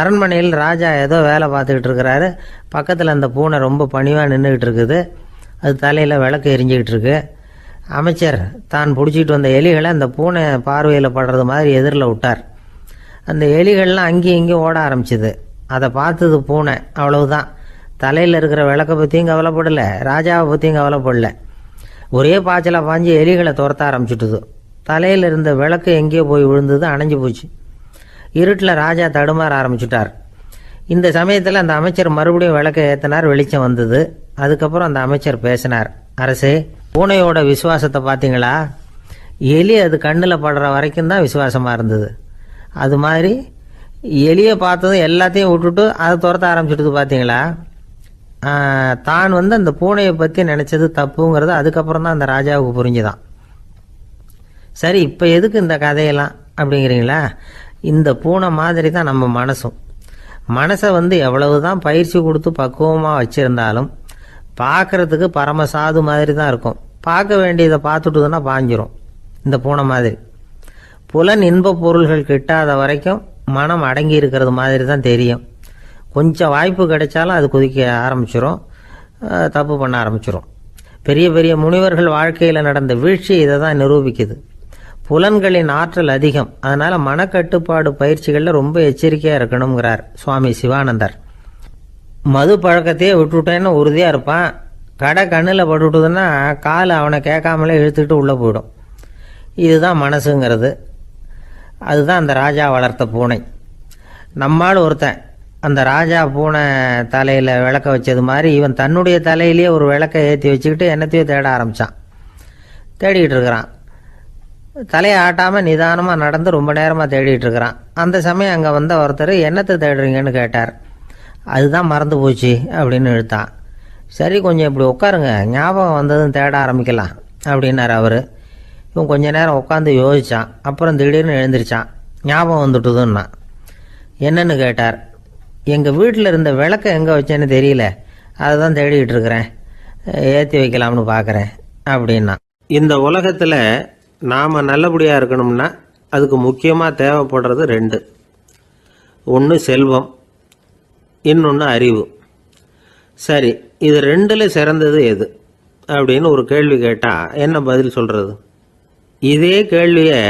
அரண்மனையில் ராஜா ஏதோ வேலை பார்த்துக்கிட்டு இருக்கிறாரு. பக்கத்தில் அந்த பூனை ரொம்ப பணிவாக நின்றுக்கிட்டு இருக்குது. அது தலையில் விளக்கு எரிஞ்சிக்கிட்டு இருக்கு. அமைச்சர் தான் பிடிச்சிட்டு வந்த எலிகளை அந்த பூனை பார்வையில் படுறது மாதிரி எதிரில் விட்டார். அந்த எலிகள்லாம் அங்கேயும் இங்கேயும் ஓட ஆரம்பிச்சிது. அதை பார்த்தது பூனை. அவ்வளவுதான். தலையில் இருக்கிற விளக்கை பற்றியும் கவலைப்படலை, ராஜாவை பற்றியும் கவலைப்படலை. ஒரே பாய்ச்சலாக பாஞ்சு எலிகளை துரத்த ஆரம்பிச்சுட்டுது. தலையில் இருந்த விளக்கு எங்கேயோ போய் விழுந்தது, அணைஞ்சு போச்சு. இருட்டில் ராஜா தடுமாற ஆரம்பிச்சுட்டார். இந்த சமயத்தில் அந்த அமைச்சர் மறுபடியும் விளக்கை ஏற்றினார். வெளிச்சம் வந்தது. அதுக்கப்புறம் அந்த அமைச்சர் பேசினார், அரசே, பூனையோட விசுவாசத்தை பார்த்தீங்களா, எலி அது கண்ணில் படுற வரைக்கும் தான் விசுவாசமாக இருந்தது. அது மாதிரி எலியை பார்த்ததும் எல்லாத்தையும் விட்டுட்டு அதை துரத்த ஆரம்பிச்சுட்டு பார்த்தீங்களா. தான் அந்த பூனையை பற்றி நினச்சது தப்புங்கிறது அதுக்கப்புறம் தான் அந்த ராஜாவுக்கு புரிஞ்சுதான். சரி, இப்போ எதுக்கு இந்த கதையெல்லாம் அப்படிங்கிறீங்களா, இந்த பூனை மாதிரி தான் நம்ம மனசும். மனசை எவ்வளவு தான் பயிற்சி கொடுத்து பக்குவமாக வச்சுருந்தாலும் பார்க்குறதுக்கு பரமசாது மாதிரி தான் இருக்கும். பார்க்க வேண்டியதை பார்த்துட்டுதுன்னா பாஞ்சிரும். இந்த பூனை மாதிரி புலன் இன்ப பொருள்கள் கிட்டாத வரைக்கும் மனம் அடங்கி இருக்கிறது மாதிரி தான் தெரியும். கொஞ்சம் வாய்ப்பு கிடைச்சாலும் அது குதிக்க ஆரம்பிச்சிடும், தப்பு பண்ண ஆரம்பிச்சிடும். பெரிய பெரிய முனிவர்கள் வாழ்க்கையில் நடந்த வீழ்ச்சி இதை தான் நிரூபிக்குது. புலன்களின் ஆற்றல் அதிகம். அதனால் மனக்கட்டுப்பாடு பயிற்சிகளில் ரொம்ப எச்சரிக்கையாக இருக்கணுங்கிறார் சுவாமி சிவானந்தர். மது பழக்கத்தையே விட்டுவிட்டேன்னு உறுதியாக இருப்பான். கடை கண்ணில் பட்டுவிட்டதுன்னா கால் அவனை கேட்காமலே இழுத்துக்கிட்டு உள்ளே போயிடும். இதுதான் மனசுங்கிறது. அதுதான் அந்த ராஜா வளர்த்த பூனை. நம்மால் ஒருத்தன் அந்த ராஜா பூனை தலையில் விளக்க வச்சது மாதிரி இவன் தன்னுடைய தலையிலேயே ஒரு விளக்கை ஏற்றி வச்சுக்கிட்டு என்னத்தையும் தேட ஆரம்பித்தான். தேடிக்கிட்டு இருக்கிறான். தலையை ஆட்டாமல் நிதானமாக நடந்து ரொம்ப நேரமாக தேடிட்டு இருக்கிறான். அந்த சமயம் அங்கே வந்த ஒருத்தர் என்னத்தை தேடுறீங்கன்னு கேட்டார். அதுதான் மறந்து போச்சு அப்படின்னு இழுத்தான். சரி, கொஞ்சம் இப்படி உட்காருங்க, ஞாபகம் வந்ததும் தேட ஆரம்பிக்கலாம் அப்படின்னார் அவர். இவன் கொஞ்ச நேரம் உட்காந்து யோசித்தான். அப்புறம் திடீர்னு எழுந்திரிச்சான். ஞாபகம் வந்துட்டுதுன்னா. என்னன்னு கேட்டார். எங்கள் வீட்டில் இருந்த விளக்கை எங்கே வச்சேன்னு தெரியல, அதை தான் தேடிக்கிட்டு இருக்கிறேன், ஏற்றி வைக்கலாம்னு பார்க்குறேன் அப்படின்னா. இந்த உலகத்தில் நாம் நல்லபடியாக இருக்கணும்னா அதுக்கு முக்கியமாக தேவைப்படுறது ரெண்டு. ஒன்று செல்வம், இன்னொன்று அறிவு. சரி, இது ரெண்டில் சிறந்தது எது அப்படின்னு ஒரு கேள்வி கேட்டால் என்ன பதில் சொல்கிறது? இதே கேள்வியை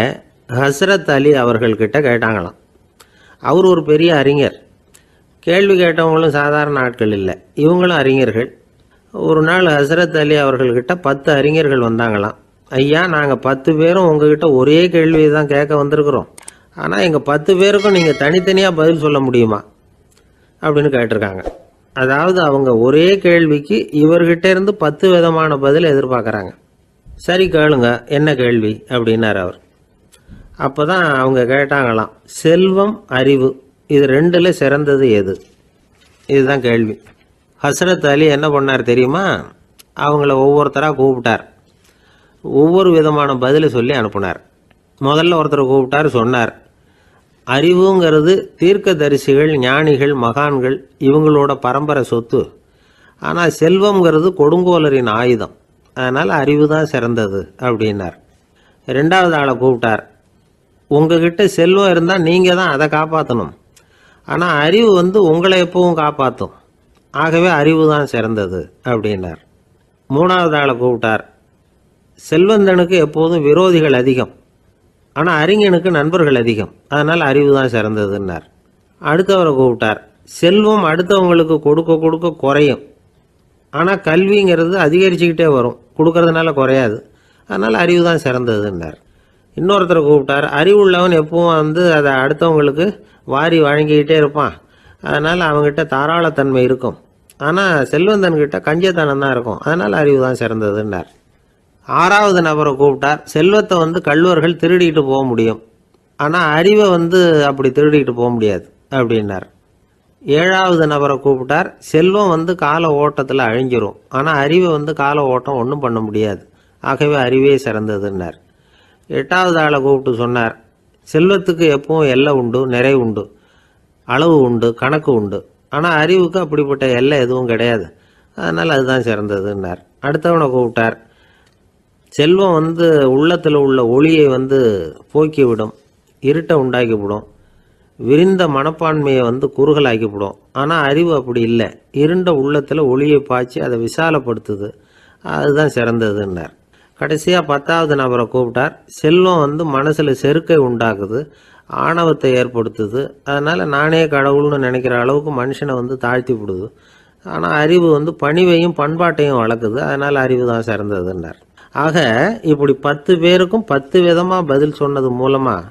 ஹஸ்ரத் அலி அவர்கள்கிட்ட கேட்டாங்களாம். அவர் ஒரு பெரிய அறிஞர். கேள்வி கேட்டவங்களும் சாதாரண ஆட்கள் இல்லை, இவங்களும் அறிஞர்கள். ஒரு நாள் ஹஸ்ரத் அலி அவர்கள்கிட்ட 10 அறிஞர்கள் வந்தாங்களாம். ஐயா, நாங்கள் 10 பேரும் உங்ககிட்ட ஒரே கேள்வியை தான் கேட்க வந்திருக்கிறோம், ஆனால் எங்கள் 10 பேருக்கும் நீங்கள் தனித்தனியாக பதில் சொல்ல முடியுமா அப்படின்னு கேட்டிருக்காங்க. அதாவது அவங்க ஒரே கேள்விக்கு இவர்கிட்ட இருந்து 10 விதமான பதில் எதிர்பார்க்குறாங்க. சரி கேளுங்க, என்ன கேள்வி அப்படின்னார் அவர். அப்போ தான் அவங்க கேட்டாங்களாம், செல்வம் அறிவு இது ரெண்டில் சிறந்தது எது? இதுதான் கேள்வி. ஹஸ்ரத் அலி என்ன பண்ணார் தெரியுமா? அவங்கள ஒவ்வொருத்தராக கூப்பிட்டார். ஒவ்வொரு விதமான பதிலை சொல்லி அனுப்புனார். முதல்ல ஒருத்தரை கூப்பிட்டார். சொன்னார், அறிவுங்கிறது தீர்க்கதரிசிகள், ஞானிகள், மகான்கள் இவங்களோட பரம்பரை சொத்து. ஆனால் செல்வம்ங்கிறது கொடுங்கோலரின் ஆயுதம், அதனால் அறிவு தான் சிறந்தது அப்படின்னார். ரெண்டாவது ஆளை கூப்பிட்டார். உங்ககிட்ட செல்வம் இருந்தால் நீங்கள் தான் அதை காப்பாற்றணும், ஆனால் அறிவு உங்களை எப்பவும் காப்பாற்றும், ஆகவே அறிவு தான் சிறந்தது அப்படின்னார். மூணாவது ஆளை கூப்பிட்டார். செல்வந்தனுக்கு எப்போதும் விரோதிகள் அதிகம், ஆனால் அறிஞனுக்கு நண்பர்கள் அதிகம், அதனால் அறிவு தான் சிறந்ததுன்னார். அடுத்தவரை கூப்பிட்டார். செல்வம் அடுத்தவங்களுக்கு கொடுக்க கொடுக்க குறையும், ஆனால் கல்விங்கிறது அதிகரிச்சுக்கிட்டே வரும், கொடுக்கறதுனால குறையாது, அதனால் அறிவு தான் சிறந்ததுன்னார். இன்னொருத்தரை கூப்பிட்டார். அறிவுள்ளவன் எப்பவும் அதை அடுத்தவங்களுக்கு வாரி வழங்கிக்கிட்டே இருப்பான், அதனால் அவங்ககிட்ட தாராளத்தன்மை இருக்கும், ஆனால் செல்வந்தன்கிட்ட கஞ்சத்தனம் தான் இருக்கும், அதனால் அறிவு தான் சிறந்ததுன்னார். ஆறாவது நபரை கூப்பிட்டார். செல்வத்தை கள்வர்கள் திருடிட்டு போக முடியும், ஆனால் அறிவை அப்படி திருடிட்டு போக முடியாது அப்படின்னார். ஏழாவது நபரை கூப்பிட்டார். செல்வம் கால ஓட்டத்தில் அழிஞ்சிரும், ஆனால் அறிவை கால ஓட்டம் ஒன்றும் பண்ண முடியாது, ஆகவே அறிவே சிறந்ததுன்னார். எட்டாவது ஆளை கூப்பிட்டு சொன்னார், செல்வத்துக்கு எப்பவும் எல்லை உண்டு, நிறை உண்டு, அளவு உண்டு, கணக்கு உண்டு, ஆனால் அறிவுக்கு அப்படிப்பட்ட எல்லை எதுவும் கிடையாது, அதனால் அதுதான் சிறந்ததுன்னார். அடுத்தவனை கூப்பிட்டார். செல்வம் உள்ளத்தில் உள்ள ஒளியை போக்கிவிடும், இருட்டை உண்டாக்கிவிடும், விரிந்த மனப்பான்மையை குறுகலாக்கிவிடும், ஆனால் அறிவு அப்படி இல்லை, இருண்ட உள்ளத்தில் ஒளியை பாய்ச்சி அதை விசாலப்படுத்துது, அதுதான் சிறந்ததுன்னார். கடைசியாக 10வது நபரை கூப்பிட்டார். செல்வம் மனசில் செருக்கை உண்டாக்குது, ஆணவத்தை ஏற்படுத்துது, அதனால் நானே கடவுள்னு நினைக்கிற அளவுக்கு மனுஷனை தாழ்த்தி விடுது, ஆனால் அறிவு பணிவையும் பண்பாட்டையும் வளர்க்குது, அதனால் அறிவு தான் சிறந்ததுன்னார். ஆக இப்படி 10 பேருக்கும் 10 விதமாக பதில் சொன்னது மூலமாக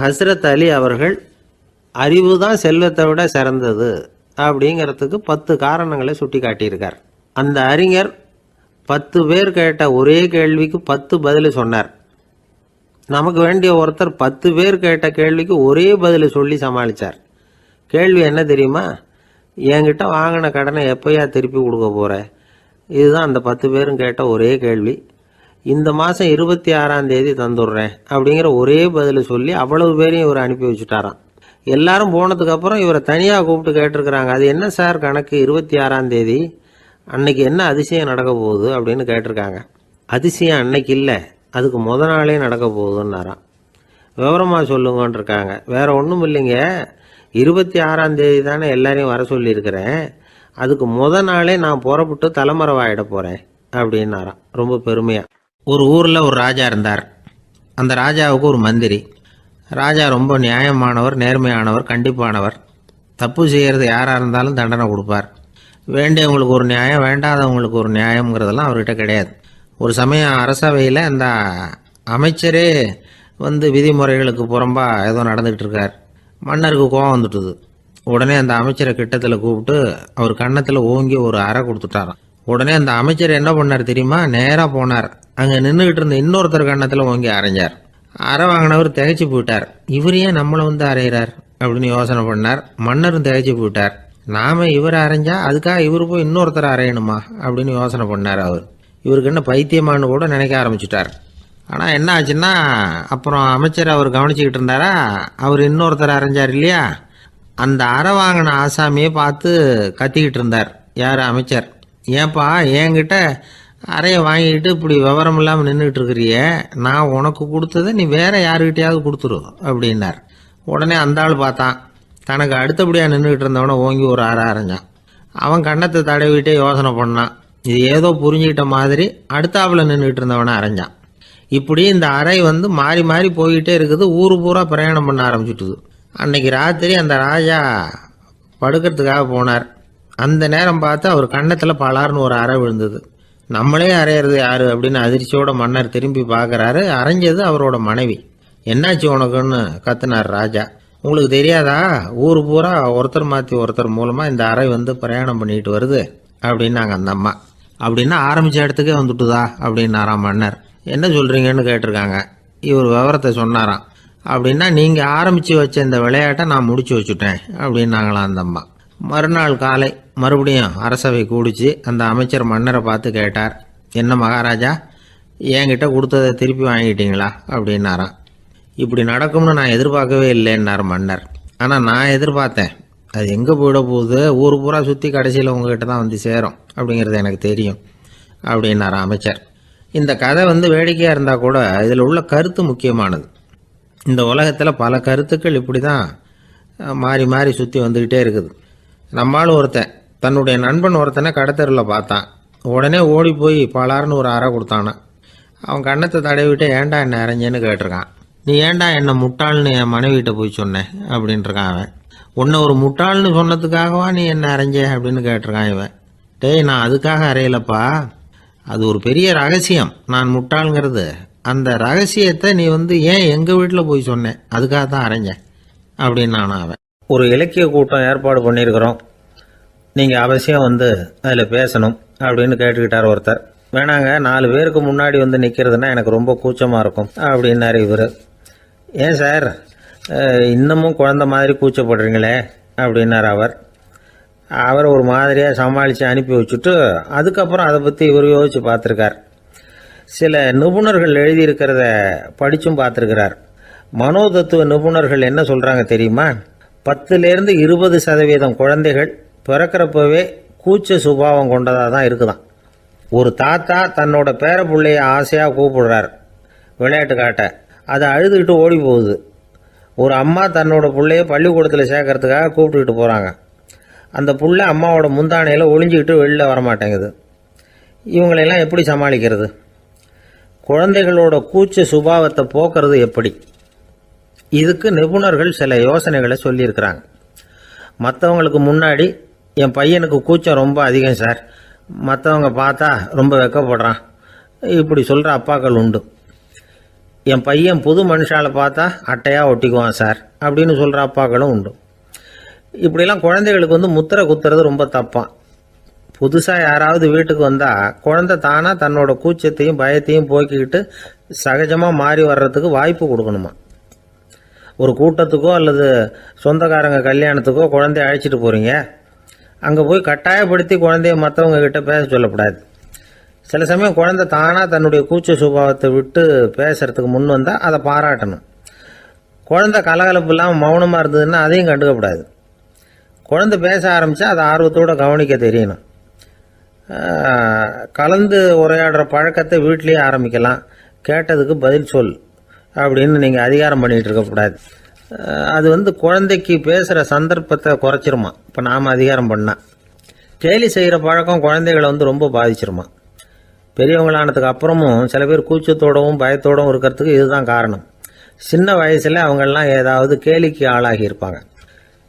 ஹஸ்ரத் அலி அவர்கள் அறிவு தான் செல்வத்தை விட சிறந்தது அப்படிங்கிறதுக்கு 10 காரணங்களை சுட்டி காட்டியிருக்கார். அந்த அறிஞர் 10 பேர் கேட்ட ஒரே கேள்விக்கு 10 பதில் சொன்னார். நமக்கு வேண்டிய ஒருத்தர் 10 பேர் கேட்ட கேள்விக்கு ஒரே பதில் சொல்லி சமாளித்தார். கேள்வி என்ன தெரியுமா? என்கிட்ட வாங்கின கடனை எப்போயா திருப்பி கொடுக்க போகிற? இதுதான் அந்த 10 பேரும் கேட்ட ஒரே கேள்வி. இந்த மாதம் 26ஆம் தேதி தந்துடுறேன் அப்படிங்கிற ஒரே பதில் சொல்லி அவ்வளவு பேரையும் இவர் அனுப்பி வச்சுட்டாராம். எல்லாரும் போனதுக்கப்புறம் இவரை தனியாக கூப்பிட்டு கேட்டிருக்கிறாங்க. அது என்ன சார் கணக்கு, 26ஆம் தேதி அன்னைக்கு என்ன அதிசயம் நடக்க போகுது அப்படின்னு கேட்டிருக்காங்க. அதிசயம் அன்னைக்கு இல்லை, அதுக்கு நாளே நடக்க போகுதுன்னாராம். விவரமாக சொல்லுங்கன்னு இருக்காங்க. வேற ஒன்றும் இல்லைங்க, 26ஆம் தேதி தானே எல்லாரையும் வர சொல்லியிருக்கிறேன், அதுக்கு நாளே நான் புறப்பட்டு தலைமறைவாயிட போகிறேன் அப்படின்னாராம் ரொம்ப பெருமையாக. ஒரு ஊரில் ஒரு ராஜா இருந்தார். அந்த ராஜாவுக்கு ஒரு மந்திரி. ராஜா ரொம்ப நியாயமானவர், நேர்மையானவர், கண்டிப்பானவர். தப்பு செய்கிறது யாராக இருந்தாலும் தண்டனை கொடுப்பார். வேண்டியவங்களுக்கு ஒரு நியாயம், வேண்டாதவங்களுக்கு ஒரு நியாயங்கிறதெல்லாம் அவர்கிட்ட கிடையாது. ஒரு சமயம் அரசவையில் அந்த அமைச்சரே விதிமுறைகளுக்கு புறம்பா ஏதோ நடந்துகிட்டு இருக்கார். மன்னருக்கு கோபம் வந்துட்டுது. உடனே அந்த அமைச்சரை கிட்டத்தில் கூப்பிட்டு அவர் கன்னத்தில் ஓங்கி ஒரு அறை கொடுத்துட்டாராம். உடனே அந்த அமைச்சர் என்ன பண்ணார் தெரியுமா? நேராக போனார். அங்கே நின்றுக்கிட்டு இருந்த இன்னொருத்தர் கன்னத்தில் ஓங்கி அரைஞ்சார். அறை வாங்கினவர் திகைச்சு போயிட்டார். இவர் ஏன் நம்மளை வந்து அரைகிறார் அப்படின்னு யோசனை பண்ணார். மன்னரும் திகைச்சு போயிட்டார். நாம இவரை அரைஞ்சா அதுக்காக இவர் போய் இன்னொருத்தரை அரையணுமா அப்படின்னு யோசனை பண்ணார். இவருக்கு என்ன பைத்தியமானு கூட நினைக்க ஆரம்பிச்சுட்டார். ஆனால் என்ன ஆச்சுன்னா, அப்புறம் அமைச்சர் அவர் கவனிச்சுக்கிட்டு இருந்தாரா, அவர் இன்னொருத்தர் அரைஞ்சார் இல்லையா, அந்த அறை வாங்கின ஆசாமியை பார்த்து கத்திக்கிட்டு இருந்தார். யார்? அமைச்சர். ஏன்பா என்கிட்ட அறையை வாங்கிக்கிட்டு இப்படி விவரம் இல்லாமல் நின்றுட்டு இருக்கிறிய, நான் உனக்கு கொடுத்ததை நீ வேற யாருக்கிட்டையாவது கொடுத்துரு அப்படின்னார். உடனே அந்த ஆள் பார்த்தான். தனக்கு அடுத்தபடியாக நின்றுக்கிட்டு இருந்தவனை ஓங்கி ஒரு அறை அரைஞ்சான். அவன் கன்னத்தை தடவிட்டே யோசனை பண்ணான். இது ஏதோ புரிஞ்சுக்கிட்ட மாதிரி அடுத்தாப்புல நின்றுக்கிட்டு இருந்தவனை அரைஞ்சான். இப்படி இந்த அறை வந்து மாறி மாறி போய்கிட்டே இருக்குது. ஊரு பூரா பிரயாணம் பண்ண ஆரம்பிச்சுட்டுது. அன்னைக்கு ராத்திரி அந்த ராஜா படுக்கிறதுக்காக போனார். அந்த நேரம் பார்த்து அவர் கன்னத்தில் பலார்னு ஒரு அறை விழுந்தது. நம்மளே அரையிறது யாரு அப்படின்னு அதிர்ச்சியோட மன்னர் திரும்பி பார்க்குறாரு. அரைஞ்சது அவரோட மனைவி. என்னாச்சு உனக்குன்னு கத்துனார் ராஜா. உங்களுக்கு தெரியாதா, ஊர் பூரா ஒருத்தர் மாற்றி ஒருத்தர் மூலமாக இந்த அறை வந்து பிரயாணம் பண்ணிட்டு வருது அப்படின்னாங்க அந்த அம்மா. அப்படின்னா ஆரம்பித்த இடத்துக்கே வந்துட்டுதா அப்படின்னாராம் மன்னர். என்ன சொல்கிறீங்கன்னு கேட்டிருக்காங்க. இவர் விவரத்தை சொன்னாராம். அப்படின்னா நீங்கள் ஆரம்பித்து வச்ச இந்த விளையாட்டை நான் முடிச்சு வச்சுட்டேன் அப்படின்னாங்களாம் அந்த அம்மா. மறுநாள் காலை மறுபடியும் அரசவை கூடிச்சு அந்த அமைச்சர் மன்னரை பார்த்து கேட்டார். என்ன மகாராஜா, என்கிட்ட கொடுத்ததை திருப்பி வாங்கிட்டீங்களா அப்படின்னாராம். இப்படி நடக்கும்னு நான் எதிர்பார்க்கவே இல்லைன்னார் மன்னர். ஆனால் நான் எதிர்பார்த்தேன். அது எங்கே போயிட போகுது, ஊர் பூரா சுற்றி கடைசியில் உங்ககிட்ட தான் வந்து சேரும் அப்படிங்கிறது எனக்கு தெரியும் அப்படின்னாராம் அமைச்சர். இந்த கதை வந்து வேடிக்கையாக இருந்தால் கூட இதில் உள்ள கருத்து முக்கியமானது. இந்த உலகத்தில் பல கருத்துக்கள் இப்படி தான் மாறி மாறி சுற்றி வந்துக்கிட்டே இருக்குது. நம்மளும் ஒருத்தன் தன்னுடைய நண்பன் ஒருத்தனை கடத்தெருவில் பார்த்தான். உடனே ஓடி போய் பலார்னு ஒரு அறை கொடுத்தானா. அவன் கன்னத்தை தடவிட்டு ஏன்டா என்ன அரைஞ்சேன்னு கேட்டிருக்கான். நீ ஏன்டா என்னை முட்டாள்னு என் மனைவிட்ட போய் சொன்னேன் அப்படின்ட்டுருக்கான் அவன். உன்னை ஒரு முட்டாள்னு சொன்னதுக்காகவா நீ என்ன அரைஞ்ச அப்படின்னு கேட்டிருக்கான் இவன். டேய், நான் அதுக்காக அறையலப்பா, அது ஒரு பெரிய ரகசியம். நான் முட்டாளுங்கிறது அந்த ரகசியத்தை நீ வந்து ஏன் எங்கள் வீட்டில் போய் சொன்னேன், அதுக்காக தான் அரைஞ்சேன் அப்படின்னு நான் அவன். ஒரு இலக்கிய கூட்டம் ஏற்பாடு பண்ணியிருக்கிறோம், நீங்கள் அவசியம் வந்து அதில் பேசணும் அப்படின்னு கேட்டுக்கிட்டார் ஒருத்தர். வேணாங்க, 4 பேருக்கு முன்னாடி வந்து நிற்கிறதுனா எனக்கு ரொம்ப கூச்சமாக இருக்கும் அப்படின்னாரு இவர். ஏன் சார் இன்னமும் குழந்த மாதிரி கூச்சப்படுறீங்களே அப்படின்னார் அவர் ஒரு மாதிரியாக சமாளித்து அனுப்பி வச்சுட்டு அதுக்கப்புறம் அதை பற்றி இவர் யோசித்து பார்த்துருக்கார். சில நிபுணர்கள் எழுதியிருக்கிறத படித்தும் பார்த்துருக்கிறார். மனோதத்துவ நிபுணர்கள் என்ன சொல்கிறாங்க தெரியுமா? 10லேருந்து 20% குழந்தைகள் பிறக்கிறப்பவே கூச்ச சுபாவம் கொண்டதாக தான் இருக்குதான். ஒரு தாத்தா தன்னோட பேர பிள்ளைய ஆசையாக கூப்பிடுறார் விளையாட்டு காட்ட, அதை அழுதுகிட்டு ஓடி போகுது. ஒரு அம்மா தன்னோட பிள்ளைய பள்ளிக்கூடத்தில் சேர்க்கறதுக்காக கூப்பிட்டுக்கிட்டு போகிறாங்க. அந்த புள்ள அம்மாவோட முந்தானையில் ஒளிஞ்சிக்கிட்டு வெளில வரமாட்டேங்குது. இவங்களெல்லாம் எப்படி சமாளிக்கிறது? குழந்தைகளோட கூச்ச சுபாவத்தை போக்குறது எப்படி? இதுக்கு நிபுணர்கள் சில யோசனைகளை சொல்லியிருக்கிறாங்க. மற்றவங்களுக்கு முன்னாடி என் பையனுக்கு கூச்சம் ரொம்ப அதிகம் சார், மற்றவங்க பார்த்தா ரொம்ப வெக்கப்படுறான், இப்படி சொல்கிற அப்பாக்கள் உண்டு. என் பையன் புது மனுஷாலை பார்த்தா அட்டையாக ஒட்டிக்குவான் சார் அப்படின்னு சொல்கிற அப்பாக்களும் உண்டு. இப்படிலாம் குழந்தைகளுக்கு வந்து முத்திரை குத்துறது ரொம்ப தப்பான். புதுசாக யாராவது வீட்டுக்கு வந்தால் குழந்தை தானாக தன்னோட கூச்சத்தையும் பயத்தையும் போக்கிக்கிட்டு சகஜமாக மாறி வர்றதுக்கு வாய்ப்பு கொடுக்கணுமா. ஒரு கூட்டத்துக்கோ அல்லது சொந்தக்காரங்க கல்யாணத்துக்கோ குழந்தைய அழைச்சிட்டு போகிறீங்க, அங்கே போய் கட்டாயப்படுத்தி குழந்தைய மற்றவங்க கிட்ட பேச சொல்லக்கூடாது. சில சமயம் குழந்தை தானாக தன்னுடைய கூச்ச சுபாவத்தை விட்டு பேசுறதுக்கு முன் வந்தால் அதை பாராட்டணும். குழந்தை கலகலப்பு இல்லாமல் மௌனமாக இருந்ததுன்னா அதையும் கண்டுக்கக்கூடாது. குழந்தை பேச ஆரம்பித்தா அதை ஆர்வத்தோடு கவனிக்க தெரியணும். கலந்து உரையாடுற பழக்கத்தை வீட்லேயே ஆரம்பிக்கலாம். கேட்டதுக்கு பதில் சொல் அப்படின்னு நீங்கள் அதிகாரம் பண்ணிகிட்டு இருக்கக்கூடாது. அது வந்து குழந்தைக்கு பேசுகிற சந்தர்ப்பத்தை குறைச்சிருமா. இப்போ நாம் அதிகாரம் பண்ணால் கேலி செய்கிற பழக்கம் குழந்தைகளை வந்து ரொம்ப பாதிச்சிருமா. பெரியவங்களானதுக்கு அப்புறமும் சில பேர் கூச்சத்தோடவும் பயத்தோடவும் இருக்கிறதுக்கு இதுதான் காரணம். சின்ன வயசில் அவங்கெல்லாம் ஏதாவது கேலிக்கு ஆளாகி இருப்பாங்க.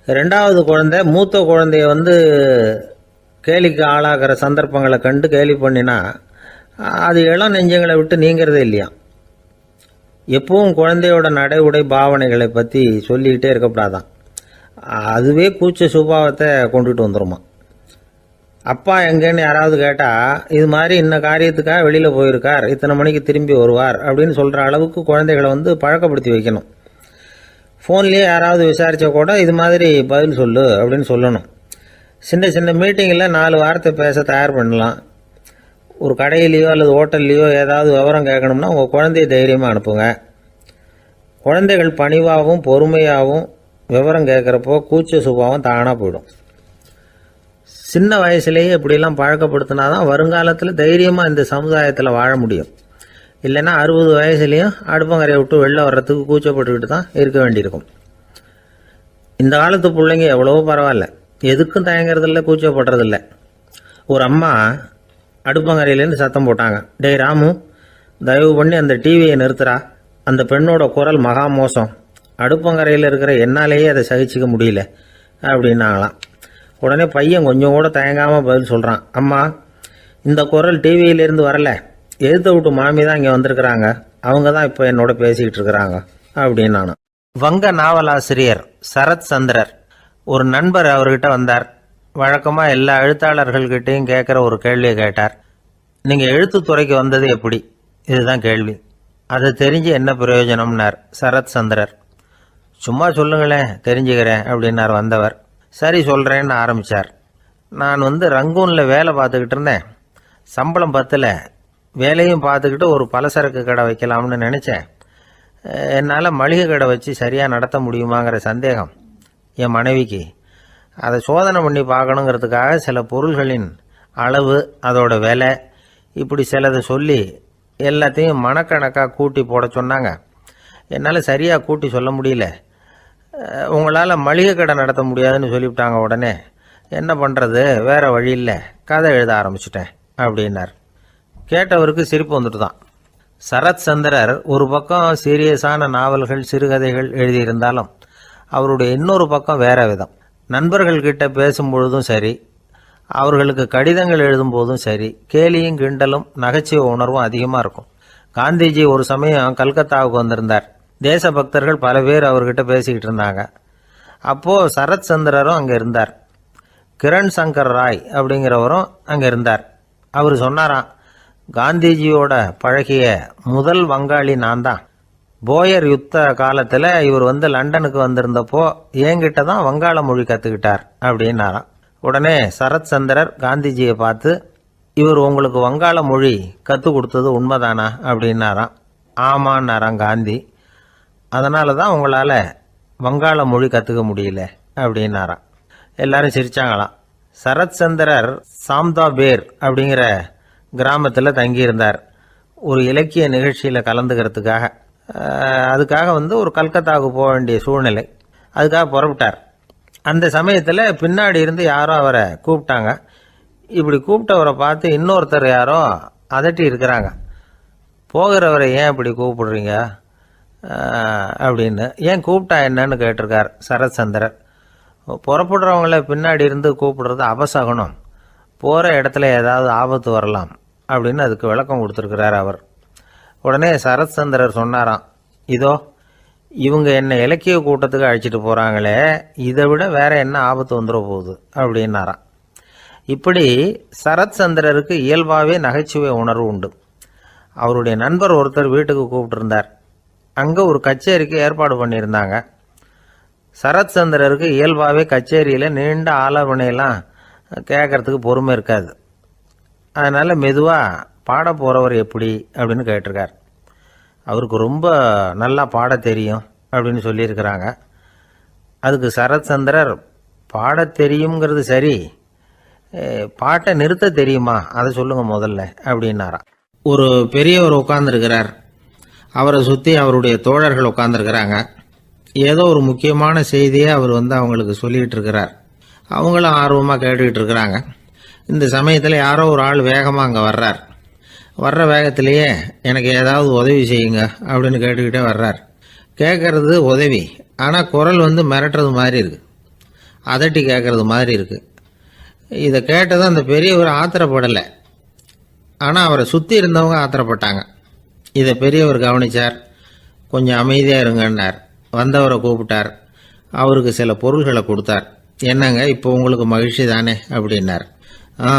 2வது குழந்தை மூத்த குழந்தைய வந்து கேலிக்கு ஆளாகிற சந்தர்ப்பங்களை கண்டு கேலி பண்ணினா அது இளம் நெஞ்சங்களை விட்டு நீங்கிறதே இல்லையா. எப்பவும் குழந்தையோட நடை உடை பாவனைகளை பற்றி சொல்லிக்கிட்டே இருக்கக்கூடாதான். அதுவே கூச்ச சுபாவத்தை கொண்டுட்டு வந்துருமா. அப்பா எங்கேன்னு யாராவது கேட்டால் இது மாதிரி இன்ன காரியத்துக்காக வெளியில் போயிருக்கார், இத்தனை மணிக்கு திரும்பி வருவார் அப்படின்னு சொல்கிற அளவுக்கு குழந்தைகளை வந்து பழக்கப்படுத்தி வைக்கணும். ஃபோன்லேயே யாராவது விசாரித்தா கூட இது மாதிரி பதில் சொல்லு அப்படின்னு சொல்லணும். சின்ன சின்ன மீட்டிங்கில் 4 வார்த்தை பேச தயார் பண்ணலாம். ஒரு கடையிலையோ அல்லது ஹோட்டல்லையோ ஏதாவது விவரம் கேட்கணும்னா உங்கள் குழந்தைய தைரியமாக அனுப்புங்க. குழந்தைகள் பணிவாகவும் பொறுமையாகவும் விவரம் கேட்குறப்போ கூச்ச சுபாவம் தானாக போயிடும். சின்ன வயசுலேயே இப்படிலாம் பழக்கப்படுத்தினா தான் வருங்காலத்தில் தைரியமாக இந்த சமுதாயத்தில் வாழ முடியும். இல்லைன்னா 60 வயசுலேயும் அடுப்பங்கரையை விட்டு வெளில வர்றதுக்கு கூச்சப்பட்டுக்கிட்டு தான் இருக்க வேண்டியிருக்கும். இந்த காலத்து பிள்ளைங்க எவ்வளவோ பரவாயில்ல, எதுக்கும் தயங்குறதில்ல, கூச்சப்படுறதில்ல. ஒரு அம்மா அடுப்பங்கரையிலேருந்து சத்தம் போட்டாங்க, டேய் ராமு, தயவு பண்ணி அந்த டிவியை நிறுத்துறா, அந்த பெண்ணோட குரல் மகா மோசம், அடுப்பங்கரையில் இருக்கிற என்னாலேயே அதை சகிச்சிக்க முடியல அப்படின்னாங்களாம். உடனே பையன் கொஞ்சம் கூட தயங்காமல் பதில் சொல்கிறான், அம்மா இந்த குரல் டிவியிலேருந்து வரல, எழுத்த விட்டு மாமி தான் இங்கே வந்திருக்கிறாங்க, அவங்க தான் இப்போ என்னோட பேசிக்கிட்டு இருக்கிறாங்க அப்படின்னு நான். வங்க நாவலாசிரியர் சரத் சந்திரர் ஒரு நண்பர் அவர்கிட்ட வந்தார். வழக்கமாக எல்லா எழுத்தாளர்கள்கிட்டையும் கேட்குற ஒரு கேள்வியை கேட்டார். நீங்கள் எழுத்துத்துறைக்கு வந்தது எப்படி? இதுதான் கேள்வி. அதை தெரிஞ்சு என்ன பிரயோஜனம்னார் சரத் சந்திரர். சும்மா சொல்லுங்களேன், தெரிஞ்சுக்கிறேன் அப்படின்னார் வந்தவர். சரி சொல்கிறேன்னு ஆரம்பித்தார். நான் ரங்கூனில் வேலை பார்த்துக்கிட்டு இருந்தேன். சம்பளம் பத்தல, வேலையும் பார்த்துக்கிட்டு ஒரு பலசரக்கு கடை வைக்கலாம்னு நினச்சேன். என்னால் மளிகை கடை வச்சு சரியாக நடத்த முடியுமாங்கிற சந்தேகம் என் மனைவிக்கு. அதை சோதனை பண்ணி பார்க்கணுங்கிறதுக்காக சில பொருள்களின் அளவு, அதோட விலை, இப்படி சிலதை சொல்லி எல்லாத்தையும் மனக்கணக்காக கூட்டி போட சொன்னாங்க. என்னால் சரியாக கூட்டி சொல்ல முடியல. உங்களால் மளிகை கடை நடத்த முடியாதுன்னு சொல்லிவிட்டாங்க. உடனே என்ன பண்ணுறது, வேறு வழி இல்லை, கதை எழுத ஆரம்பிச்சிட்டேன் அப்படின்னார். கேட்டவருக்கு சிரிப்பு வந்துட்டு தான். சரத் சந்திரர் ஒரு பக்கம் சீரியஸான நாவல்கள், சிறுகதைகள் எழுதியிருந்தாலும் அவருடைய இன்னொரு பக்கம் வேற விதம். நண்பர்கள்கிட்ட பேசும்பொழுதும் சரி, அவர்களுக்கு கடிதங்கள் எழுதும்போதும் சரி, கேலியும் கிண்டலும் நகைச்சுவை உணர்வும் அதிகமாக இருக்கும். காந்திஜி ஒரு சமயம் கல்கத்தாவுக்கு வந்திருந்தார். தேசபக்தர்கள் பல பேர் அவர்கிட்ட பேசிக்கிட்டு இருந்தாங்க. அப்போது சரத் சந்திரரும் அங்கே இருந்தார். கிரண் சங்கர் ராய் அப்படிங்கிறவரும் அங்கே இருந்தார். அவர் சொன்னாராம், காந்திஜியோட பழகிய முதல் வங்காளி நான் தான். போயர் யுத்த காலத்தில் இவர் லண்டனுக்கு வந்திருந்தப்போ என்கிட்ட தான் வங்காள மொழி கற்றுக்கிட்டார் அப்படின்னாராம். உடனே சரத் சந்திரர் காந்திஜியை பார்த்து, இவர் உங்களுக்கு வங்காள மொழி கற்றுக் கொடுத்தது உண்மைதானா அப்படின்னாராம். ஆமான்னாராம் காந்தி. அதனால தான் உங்களால் வங்காள மொழி கற்றுக்க முடியல அப்படின்னாராம். எல்லாரும் சிரிச்சாங்களாம். சரத் சந்திரர் சாம்தாபேர் அப்படிங்கிற கிராமத்தில் தங்கியிருந்தார். ஒரு இலக்கிய நிகழ்ச்சியில் கலந்துக்கிறதுக்காக. அதுக்காக ஒரு கல்கத்தாவுக்கு போக வேண்டிய சூழ்நிலை. அதுக்காக புறப்பட்டார். அந்த சமயத்தில் பின்னாடி இருந்து யாரோ அவரை கூப்பிட்டாங்க. இப்படி கூப்பிட்டவரை பார்த்து இன்னொருத்தர் யாரோ அதட்டி இருக்கிறாங்க. போகிறவரை ஏன் இப்படி கூப்பிடுறீங்க அப்படின்னு. ஏன் கூப்பிட்டா என்னன்னு கேட்டிருக்கார் சரத் சந்திரர். புறப்படுறவங்கள பின்னாடி இருந்து கூப்பிடுறது அபசகுனம், போகிற இடத்துல ஏதாவது ஆபத்து வரலாம் அப்படின்னு அதுக்கு விளக்கம் கொடுத்துருக்கிறார் அவர். உடனே சரத் சந்திரர் சொன்னாராம், இதோ இவங்க என்ன இலக்கிய கூட்டத்துக்கு அழைச்சிட்டு போகிறாங்களே, இதை விட வேற என்ன ஆபத்து வந்துட போகுது அப்படின்னாராம். இப்படி சரத் சந்திரருக்கு இயல்பாகவே நகைச்சுவை உணர்வு உண்டு. அவருடைய நண்பர் ஒருத்தர் வீட்டுக்கு கூப்பிட்டுருந்தார். அங்கே ஒரு கச்சேரிக்கு ஏற்பாடு பண்ணியிருந்தாங்க. சரத் சந்திரருக்கு இயல்பாகவே கச்சேரியில் நீண்ட ஆலோசனையெல்லாம் கேட்கறதுக்கு பொறுமை இருக்காது. அதனால் மெதுவாக பாட போகிறவர் எப்படி அப்படின்னு கேட்டிருக்கார். அவருக்கு ரொம்ப நல்லா பாட தெரியும் அப்படின்னு சொல்லியிருக்கிறாங்க. அதுக்கு சரத் சந்திரர், பாட தெரியுங்கிறது சரி, பாட்டை நிறுத்த தெரியுமா அதை சொல்லுங்கள் முதல்ல அப்படின்னாராம். ஒரு பெரியவர் உட்கார்ந்துருக்கிறார். அவரை சுற்றி அவருடைய தோழர்கள் உட்காந்துருக்கிறாங்க. ஏதோ ஒரு முக்கியமான செய்தியை அவர் அவங்களுக்கு சொல்லிகிட்டு இருக்கிறார். அவங்களும் ஆர்வமாக கேட்டுக்கிட்டு இருக்கிறாங்க. இந்த சமயத்தில் யாரோ ஒரு ஆள் வேகமாக அங்கே வர்றார். வர்ற வேகத்திலேயே எனக்கு ஏதாவது உதவி செய்யுங்க அப்படின்னு கேட்டுக்கிட்டே வர்றார். கேட்கறது உதவி, ஆனால் குரல் மிரட்டுறது மாதிரி இருக்குது, அதட்டி கேட்கறது மாதிரி இருக்குது. இதை கேட்டதும் அந்த பெரியவர் ஆத்திரப்படலை, ஆனால் அவரை சுற்றி இருந்தவங்க ஆத்திரப்பட்டாங்க. இதை பெரியவர் கவனித்தார். கொஞ்சம் அமைதியாக இருங்கன்னார். வந்தவரை கூப்பிட்டார். அவருக்கு சில பொருள்களை கொடுத்தார். என்னங்க இப்போ உங்களுக்கு மகிழ்ச்சி தானே அப்படின்னார். ஆ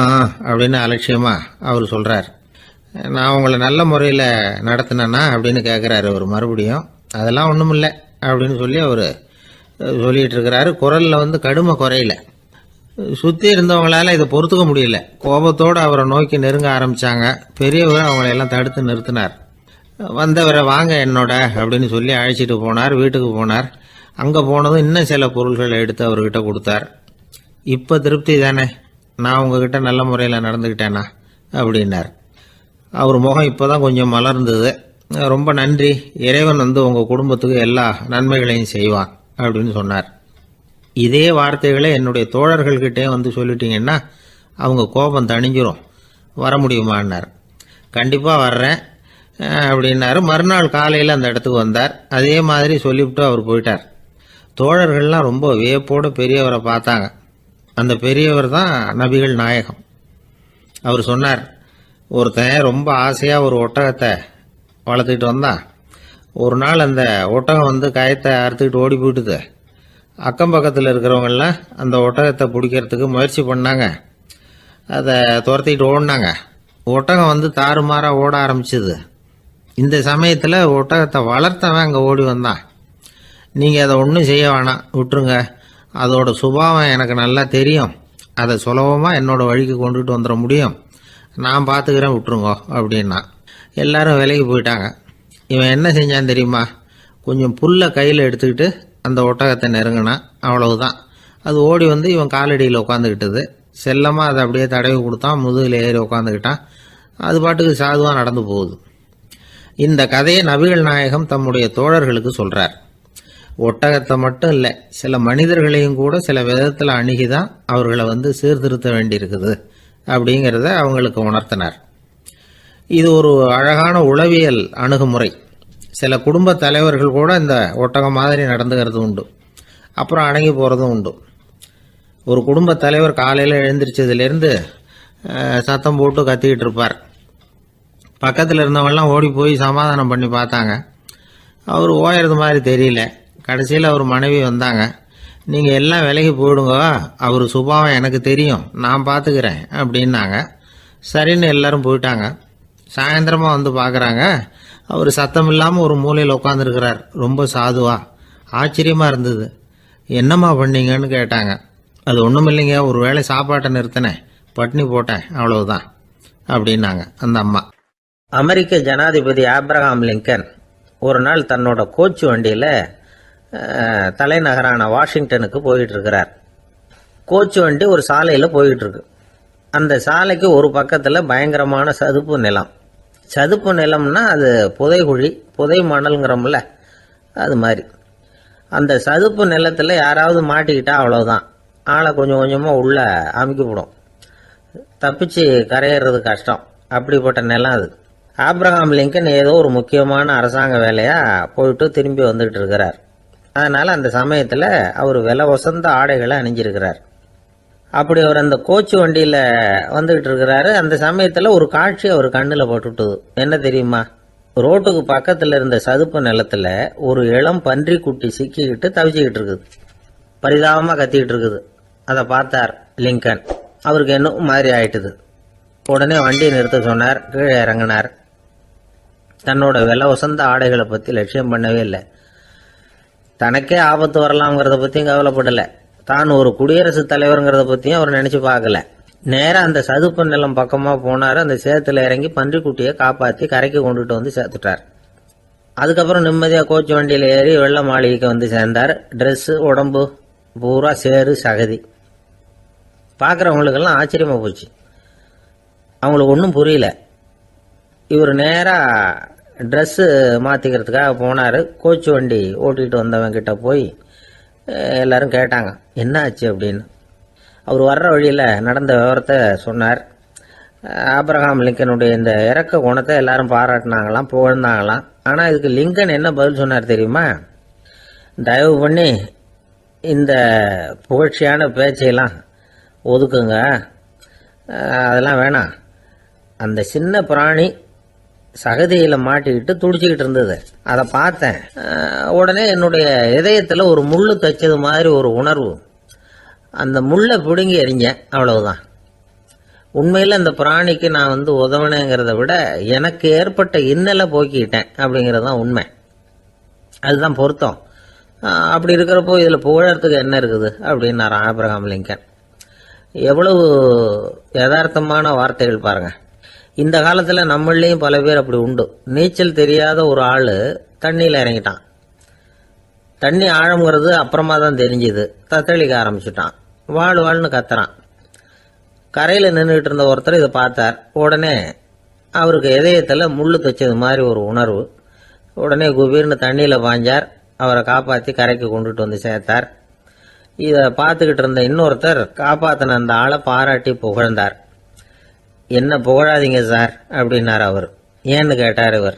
அப்படின்னு அலட்சியமாக அவர் சொல்கிறார். நான் உங்களை நல்ல முறையில் நடத்தினேன்னா அப்படின்னு கேட்குறாரு அவர் மறுபடியும். அதெல்லாம் ஒன்றும் இல்லை அப்படின்னு சொல்லி அவர் சொல்லிகிட்டு இருக்கிறாரு. குரலில் கடுமை குறையில. சுற்றி இருந்தவங்களால இதை பொறுத்துக்க முடியல. கோபத்தோடு அவரை நோக்கி நெருங்க ஆரம்பித்தாங்க. பெரியவர் அவங்களையெல்லாம் தடுத்து நிறுத்தினார். வந்தவரை வாங்க என்னோட அப்படின்னு சொல்லி அழைச்சிட்டு போனார். வீட்டுக்கு போனார். அங்கே போனதும் இன்னும் சில பொருள்களை எடுத்து அவர்கிட்ட கொடுத்தார். இப்போ திருப்தி தானே, நான் உங்ககிட்ட நல்ல முறையில் நடந்துக்கிட்டேனா அப்படின்னார். அவர் முகம் இப்போ தான் கொஞ்சம் மலர்ந்தது. ரொம்ப நன்றி, இறைவன் உங்கள் குடும்பத்துக்கு எல்லா நன்மைகளையும் செய்வான் அப்படின்னு சொன்னார். இதே வார்த்தைகளை என்னுடைய தோழர்கள்கிட்டே சொல்லிட்டீங்கன்னா அவங்க கோபம் தணிஞ்சிரும், வர முடியுமான்னார். கண்டிப்பாக வர்றேன் அப்படின்னாரு. மறுநாள் காலையில் அந்த இடத்துக்கு வந்தார். அதே மாதிரி சொல்லிவிட்டு அவர் போயிட்டார். தோழர்கள்லாம் ரொம்ப வியப்போடு பெரியவரை பார்த்தாங்க. அந்த பெரியவர் தான் நபிகள் நாயகம். அவர் சொன்னார், ஒருத்தன் ரொம்ப ஆசையாக ஒரு ஒட்டகத்தை வளர்த்துக்கிட்டு வந்தான். ஒரு நாள் அந்த ஒட்டகம் கயத்தை அறுத்துக்கிட்டு ஓடி போயிட்டுது. அக்கம் பக்கத்தில் இருக்கிறவங்கெல்லாம் அந்த ஒட்டகத்தை பிடிக்கிறதுக்கு முயற்சி பண்ணாங்க. அதை துரத்திக்கிட்டு ஓடினாங்க. ஒட்டகம் தாறுமாறாக ஓட ஆரம்பிச்சுது. இந்த சமயத்தில் ஒட்டகத்தை வளர்த்தவன் அங்கே ஓடி வந்தான். நீங்கள் அதை ஒன்றும் செய்ய வேணாம், விட்டுருங்க. அதோட சுபாவம் எனக்கு நல்லா தெரியும். அதை சுலபமாக என்னோட வழிக்கு கொண்டுகிட்டு வந்துட முடியும். நான் பார்த்துக்கிறேன், விட்டுருங்கோ அப்படின்னா. எல்லாரும் விலைக்கு போயிட்டாங்க. இவன் என்ன செஞ்சான் தெரியுமா? கொஞ்சம் புல்லை கையில் எடுத்துக்கிட்டு அந்த ஒட்டகத்தை நெருங்கினான். அவ்வளவுதான். அது ஓடி இவன் காலடியில் உட்காந்துக்கிட்டது. செல்லமாக அதை அப்படியே தடவி கொடுத்தான். முதுகில் ஏறி உட்காந்துக்கிட்டான். அது பாட்டுக்கு சாதுவாக நடந்து போகுது. இந்த கதையை நபிகள் நாயகம் தம்முடைய தோழர்களுக்கு சொல்கிறார். ஒட்டகத்தை மட்டும் இல்லை, சில மனிதர்களையும் கூட சில விதத்தில் அணுகிதான் அவர்களை சீர்திருத்த வேண்டியிருக்குது அப்படிங்கிறத அவங்களுக்கு உணர்த்தினார். இது ஒரு அழகான உளவியல் அணுகுமுறை. சில குடும்ப தலைவர்கள் கூட இந்த ஒட்டகம் மாதிரி நடந்துக்கிறது உண்டு. அப்புறம் அடங்கி போகிறதும் உண்டு. ஒரு குடும்ப தலைவர் காலையில் எழுந்திரிச்சதுலேருந்து சத்தம் போட்டு கத்திக்கிட்டு இருப்பார். பக்கத்தில் இருந்தவங்கெல்லாம் ஓடி போய் சமாதானம் பண்ணி பார்த்தாங்க. அவர் ஓயறது மாதிரி தெரியல. கடைசியில் அவர் மனைவி வந்தாங்க. நீங்கள் எல்லாம் விலைக்கு போயிடுங்க, அவர் சுபாவம் எனக்கு தெரியும், நான் பார்த்துக்கிறேன் அப்படின்னாங்க. சரின்னு எல்லாரும் போயிட்டாங்க. சாயந்தரமாக பார்க்குறாங்க, அவர் சத்தம் இல்லாமல் ஒரு மூலையில் உட்காந்துருக்கிறார். ரொம்ப சாதுவா. ஆச்சரியமாக இருந்தது. என்னம்மா பண்ணீங்கன்னு கேட்டாங்க. அது ஒன்றும் இல்லைங்க, ஒரு வேளை சாப்பாட்டை நிறுத்தினேன், பட்னி போட்டேன், அவ்வளவுதான் அப்படின்னாங்க அந்த அம்மா. அமெரிக்க ஜனாதிபதி ஆப்ரஹாம் லிங்கன் ஒரு நாள் தன்னோட கோச்சு வண்டியில் தலைநகரான வாஷிங்டனுக்கு போயிட்டு இருக்கிறார். கோச்சு வண்டி ஒரு சாலையில் போயிட்டு இருக்கு. அந்த சாலைக்கு ஒரு பக்கத்தில் பயங்கரமான சதுப்பு நிலம். சதுப்பு நிலம்னா அது புதைகுழி, புதை மணல்ங்கிறோம்ல, அது மாதிரி. அந்த சதுப்பு நிலத்தில் யாராவது மாட்டிக்கிட்டா அவ்வளோதான், ஆளை கொஞ்சம் கொஞ்சமாக உள்ள அமுக்கிவிடும். தப்பிச்சு கரையிறது கஷ்டம். அப்படிப்பட்ட நிலம் அது. ஆப்ரஹாம் லிங்கன் ஏதோ ஒரு முக்கியமான அரசாங்க வேலையாக போயிட்டு திரும்பி வந்துக்கிட்டு இருக்கிறார். அதனால் அந்த சமயத்தில் அவர் விலை வசந்த ஆடைகளை அணிஞ்சிருக்கிறார். அப்படி அவர் அந்த கோச்சு வண்டியில் வந்துக்கிட்டு இருக்கிறாரு. அந்த சமயத்தில் ஒரு காட்சி அவர் கண்ணில் பட்டுட்டுது. என்ன தெரியுமா? ரோட்டுக்கு பக்கத்தில் இருந்த சதுப்பு நிலத்தில் ஒரு இளம் பன்றி குட்டி சிக்கிக்கிட்டு தவிச்சிக்கிட்டு இருக்குது. பரிதாபமாக கத்திக்கிட்டு இருக்குது. அதை பார்த்தார் லிங்கன். அவருக்கு என்ன மாதிரி ஆயிட்டுது. உடனே வண்டியை நிறுத்த சொன்னார். கீழே இறங்கினார். தன்னோட விலை வசந்த ஆடைகளை பற்றி லட்சியம் பண்ணவே இல்லை. தனக்கே ஆபத்து வரலாம்ங்கிறத பற்றியும் கவலைப்படலை. தான் ஒரு குடியரசுத் தலைவருங்கிறத பற்றியும் அவர் நினச்சி பார்க்கல. நேராக அந்த சதுப்பு நிலம் பக்கமாக போனார். அந்த சேத்துல இறங்கி பன்றிக்குட்டியை காப்பாற்றி கரைக்கு கொண்டுட்டு சேர்த்துட்டார். அதுக்கப்புறம் நிம்மதியாக கோச்சு வண்டியில் ஏறி வெள்ள மாளிகைக்கு சேர்ந்தார். ட்ரெஸ்ஸு உடம்பு பூரா சேறு சகதி. பார்க்குறவங்களுக்கெல்லாம் ஆச்சரியமாக போச்சு. அவங்களுக்கு ஒன்றும் புரியல. இவர் நேராக ட்ரெஸ்ஸு மாற்றிக்கிறதுக்காக போனார். கோச்சு வண்டி ஓட்டிகிட்டு வந்தவங்கிட்ட போய் எல்லாரும் கேட்டாங்க, என்ன ஆச்சு அப்படின்னு. அவர் வர்ற வழியில் நடந்த விவரத்தை சொன்னார். ஆப்ரஹாம் லிங்கனுடைய இந்த இறக்க குணத்தை எல்லாரும் பாராட்டினாங்களாம், புகழ்ந்தாங்களாம். ஆனால் இதுக்கு லிங்கன் என்ன பதில் சொன்னார் தெரியுமா? தயவு பண்ணி இந்த புகழ்ச்சியான பேச்சையெல்லாம் ஒதுக்குங்க, அதெல்லாம் வேணாம். அந்த சின்ன பிராணி சகதியில் மாட்டிக்கிட்டு துடிச்சிக்கிட்டு இருந்தது. அதை பார்த்தேன். உடனே என்னுடைய இதயத்தில் ஒரு முள்ளு தைச்சது மாதிரி ஒரு உணர்வு. அந்த முள்ளை பிடுங்கி எறிஞ்சேன், அவ்வளவுதான். உண்மையில் அந்த பிராணிக்கு நான் உதவினேங்கிறத விட எனக்கு ஏற்பட்ட இன்னலை போக்கிட்டேன் அப்படிங்கிறது தான் உண்மை. அதுதான் பொருத்தம். அப்படி இருக்கிறப்போ இதில் புகழறதுக்கு என்ன இருக்குது அப்படின்னாரு ஆபிரகாம் லிங்கன். எவ்வளவு யதார்த்தமான வார்த்தைகள் பாருங்க. இந்த காலத்தில் நம்மளையும் பல பேர் அப்படி உண்டு. நீச்சல் தெரியாத ஒரு ஆள் தண்ணியில் இறங்கிட்டான். தண்ணி ஆழங்கிறது அப்புறமா தான் தெரிஞ்சுது. தத்தளிக்க ஆரம்பிச்சுட்டான். வாழ்னு கத்துறான். கரையில் நின்றுட்டு இருந்த ஒருத்தர் இதை பார்த்தார். உடனே அவருக்கு இதயத்தில் முள்ளு தைச்சது மாதிரி ஒரு உணர்வு. உடனே குபீர்னு தண்ணியில் பாஞ்சார். அவரை காப்பாற்றி கரைக்கு கொண்டுட்டு வந்து சேர்த்தார். இதை பார்த்துக்கிட்டு இருந்த இன்னொருத்தர் காப்பாற்றின அந்த ஆளை பாராட்டி புகழ்ந்தார். என்ன புகழாதீங்க சார் அப்படின்னார் அவர். ஏன்னு கேட்டார் இவர்.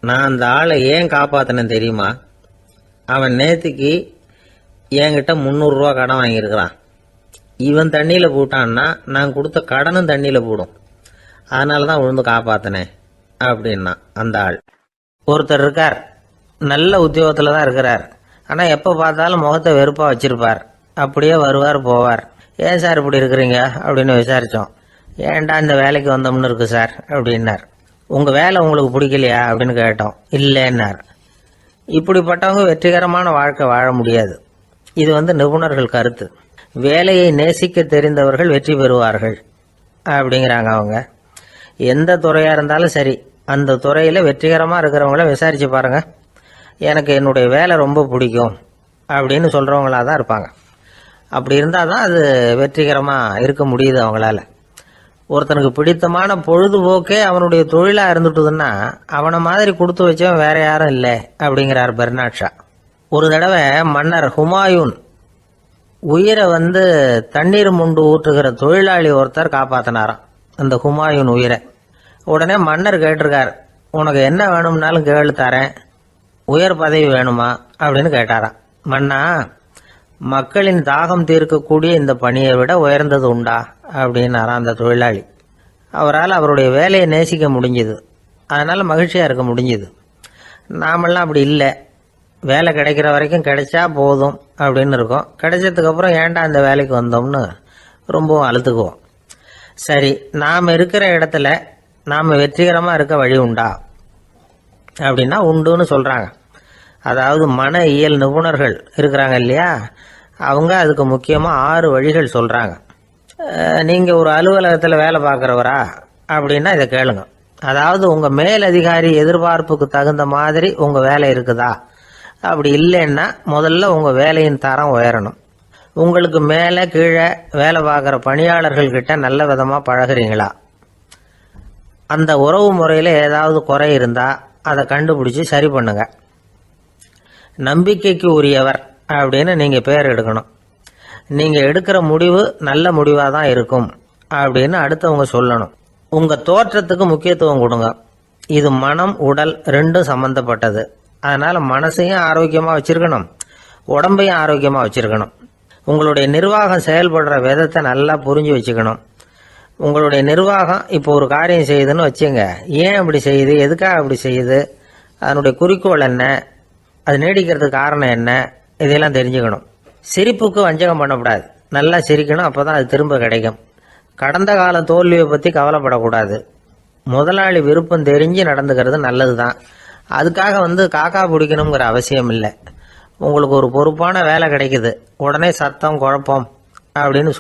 நான் அந்த ஆளை ஏன் காப்பாற்றினேன் தெரியுமா? அவன் நேற்றுக்கு என்கிட்ட 300 ரூபா கடன் வாங்கியிருக்கிறான். இவன் தண்ணியில் போட்டான்னா நான் கொடுத்த கடனும் தண்ணியில் போடும். அதனால தான் விழுந்து காப்பாற்றினேன் அப்படின்னா அந்த ஆள். ஒருத்தர் இருக்கார், நல்ல உத்தியோகத்தில் தான் இருக்கிறார். ஆனால் எப்போ பார்த்தாலும் முகத்தை வெறுப்பாக வச்சிருப்பார். அப்படியே வருவார் போவார். ஏன் சார் இப்படி இருக்கிறீங்க அப்படின்னு விசாரித்தோம். ஏன்டா இந்த வேலைக்கு வந்தோம்னு இருக்கு சார் அப்படின்னார். உங்கள் வேலை உங்களுக்கு பிடிக்கலையா அப்படின்னு கேட்டோம். இல்லைன்னார். இப்படிப்பட்டவங்க வெற்றிகரமான வாழ்க்கை வாழ முடியாது. இது நிபுணர்கள் கருத்து. வேலையை நேசிக்க தெரிந்தவர்கள் வெற்றி பெறுவார்கள் அப்படிங்கிறாங்க அவங்க. எந்த துறையாக இருந்தாலும் சரி, அந்த துறையில் வெற்றிகரமாக இருக்கிறவங்கள விசாரித்து பாருங்கள். எனக்கு என்னுடைய வேலை ரொம்ப பிடிக்கும் அப்படின்னு சொல்கிறவங்களாக தான் இருப்பாங்க. அப்படி இருந்தால் தான் அது வெற்றிகரமாக இருக்க முடியுது அவங்களால. ஒருத்தனுக்கு பிடித்தமான பொழுதுபோக்கே அவனுடைய தொழிலாக இருந்துட்டுதுன்னா அவனை மாதிரி கொடுத்து வச்சவன் வேற யாரும் இல்லை அப்படிங்கிறார் பெர்னாட் ஷா. ஒரு தடவை மன்னர் ஹுமாயூன் உயிரை தண்ணீர் முண்டு ஊற்றுகிற தொழிலாளி ஒருத்தர் காப்பாற்றினாராம் அந்த ஹுமாயூன் உயிரை. உடனே மன்னர் கேட்டிருக்கார், உனக்கு என்ன வேணும்னாலும் கேளு தரேன், உயர் பதவி வேணுமா அப்படின்னு கேட்டாராம். மன்னா, மக்களின் தாகம் தீர்க்கக்கூடிய இந்த பணியை விட உயர்ந்தது உண்டா அப்படின்னாராம் அந்த தொழிலாளி. அவரால் அவருடைய வேலையை நேசிக்க முடிஞ்சுது. அதனால் மகிழ்ச்சியாக இருக்க முடிஞ்சுது. நாமெல்லாம் அப்படி இல்லை. வேலை கிடைக்கிற வரைக்கும் கிடைச்சா போதும் அப்படின்னு இருக்கோம். கிடைச்சதுக்கப்புறம் ஏன்டா இந்த வேலைக்கு வந்தோம்னு ரொம்பவும் அழுத்துக்குவோம். சரி, நாம் இருக்கிற இடத்துல நாம் வெற்றிகரமாக இருக்க வழி உண்டா அப்படின்னா உண்டுன்னு சொல்கிறாங்க. அதாவது மன இயல் நிபுணர்கள் இருக்கிறாங்க இல்லையா, அவங்க அதுக்கு முக்கியமாக 6 வழிகள் சொல்கிறாங்க. நீங்கள் ஒரு அலுவலகத்தில் வேலை பார்க்குறவரா அப்படின்னா இதை கேளுங்க. அதாவது உங்கள் மேலதிகாரி எதிர்பார்ப்புக்கு தகுந்த மாதிரி உங்கள் வேலை இருக்குதா? அப்படி இல்லைன்னா முதல்ல உங்கள் வேலையின் தரம் உயரணும். உங்களுக்கு மேலே கீழே வேலை பார்க்குற பணியாளர்கள்கிட்ட நல்ல விதமாக பழகிறீங்களா? அந்த உறவு முறையில் ஏதாவது குறை இருந்தால் அதை கண்டுபிடிச்சி சரி பண்ணுங்க. நம்பிக்கைக்கு உரியவர் அப்படின்னு நீங்கள் பேர் எடுக்கணும். நீங்கள் எடுக்கிற முடிவு நல்ல முடிவாக தான் இருக்கும் அப்படின்னு அடுத்தவங்க சொல்லணும். உங்கள் தோற்றத்துக்கு முக்கியத்துவம் கொடுங்க. இது மனம் உடல் ரெண்டும் சம்பந்தப்பட்டது. அதனால் மனசையும் ஆரோக்கியமாக வச்சுருக்கணும், உடம்பையும் ஆரோக்கியமாக வச்சுருக்கணும். உங்களுடைய நிர்வாகம் செயல்படுற விதத்தை நல்லா புரிஞ்சு வச்சுக்கணும். உங்களுடைய நிர்வாகம் இப்போ ஒரு காரியம் செய்யுதுன்னு வச்சுங்க, ஏன் அப்படி செய்யுது, எதுக்காக அப்படி செய்யுது, அதனுடைய குறிக்கோள் என்ன, அது நீடிக்கிறதுக்கு காரணம் என்ன, இதையெல்லாம் தெரிஞ்சுக்கணும். சிரிப்புக்கு வஞ்சகம் பண்ணக்கூடாது. நல்லா சிரிக்கணும், அப்போ தான் அது திரும்ப கிடைக்கும். கடந்த கால தோல்வியை பற்றி கவலைப்படக்கூடாது. முதலாளி விருப்பம் தெரிஞ்சு நடந்துக்கிறது நல்லது தான். அதுக்காக காக்கா பிடிக்கணுங்கிற அவசியம் இல்லை. உங்களுக்கு ஒரு பொறுப்பான வேலை கிடைக்குது, உடனே சத்தம் குழப்பம் அப்படின்னு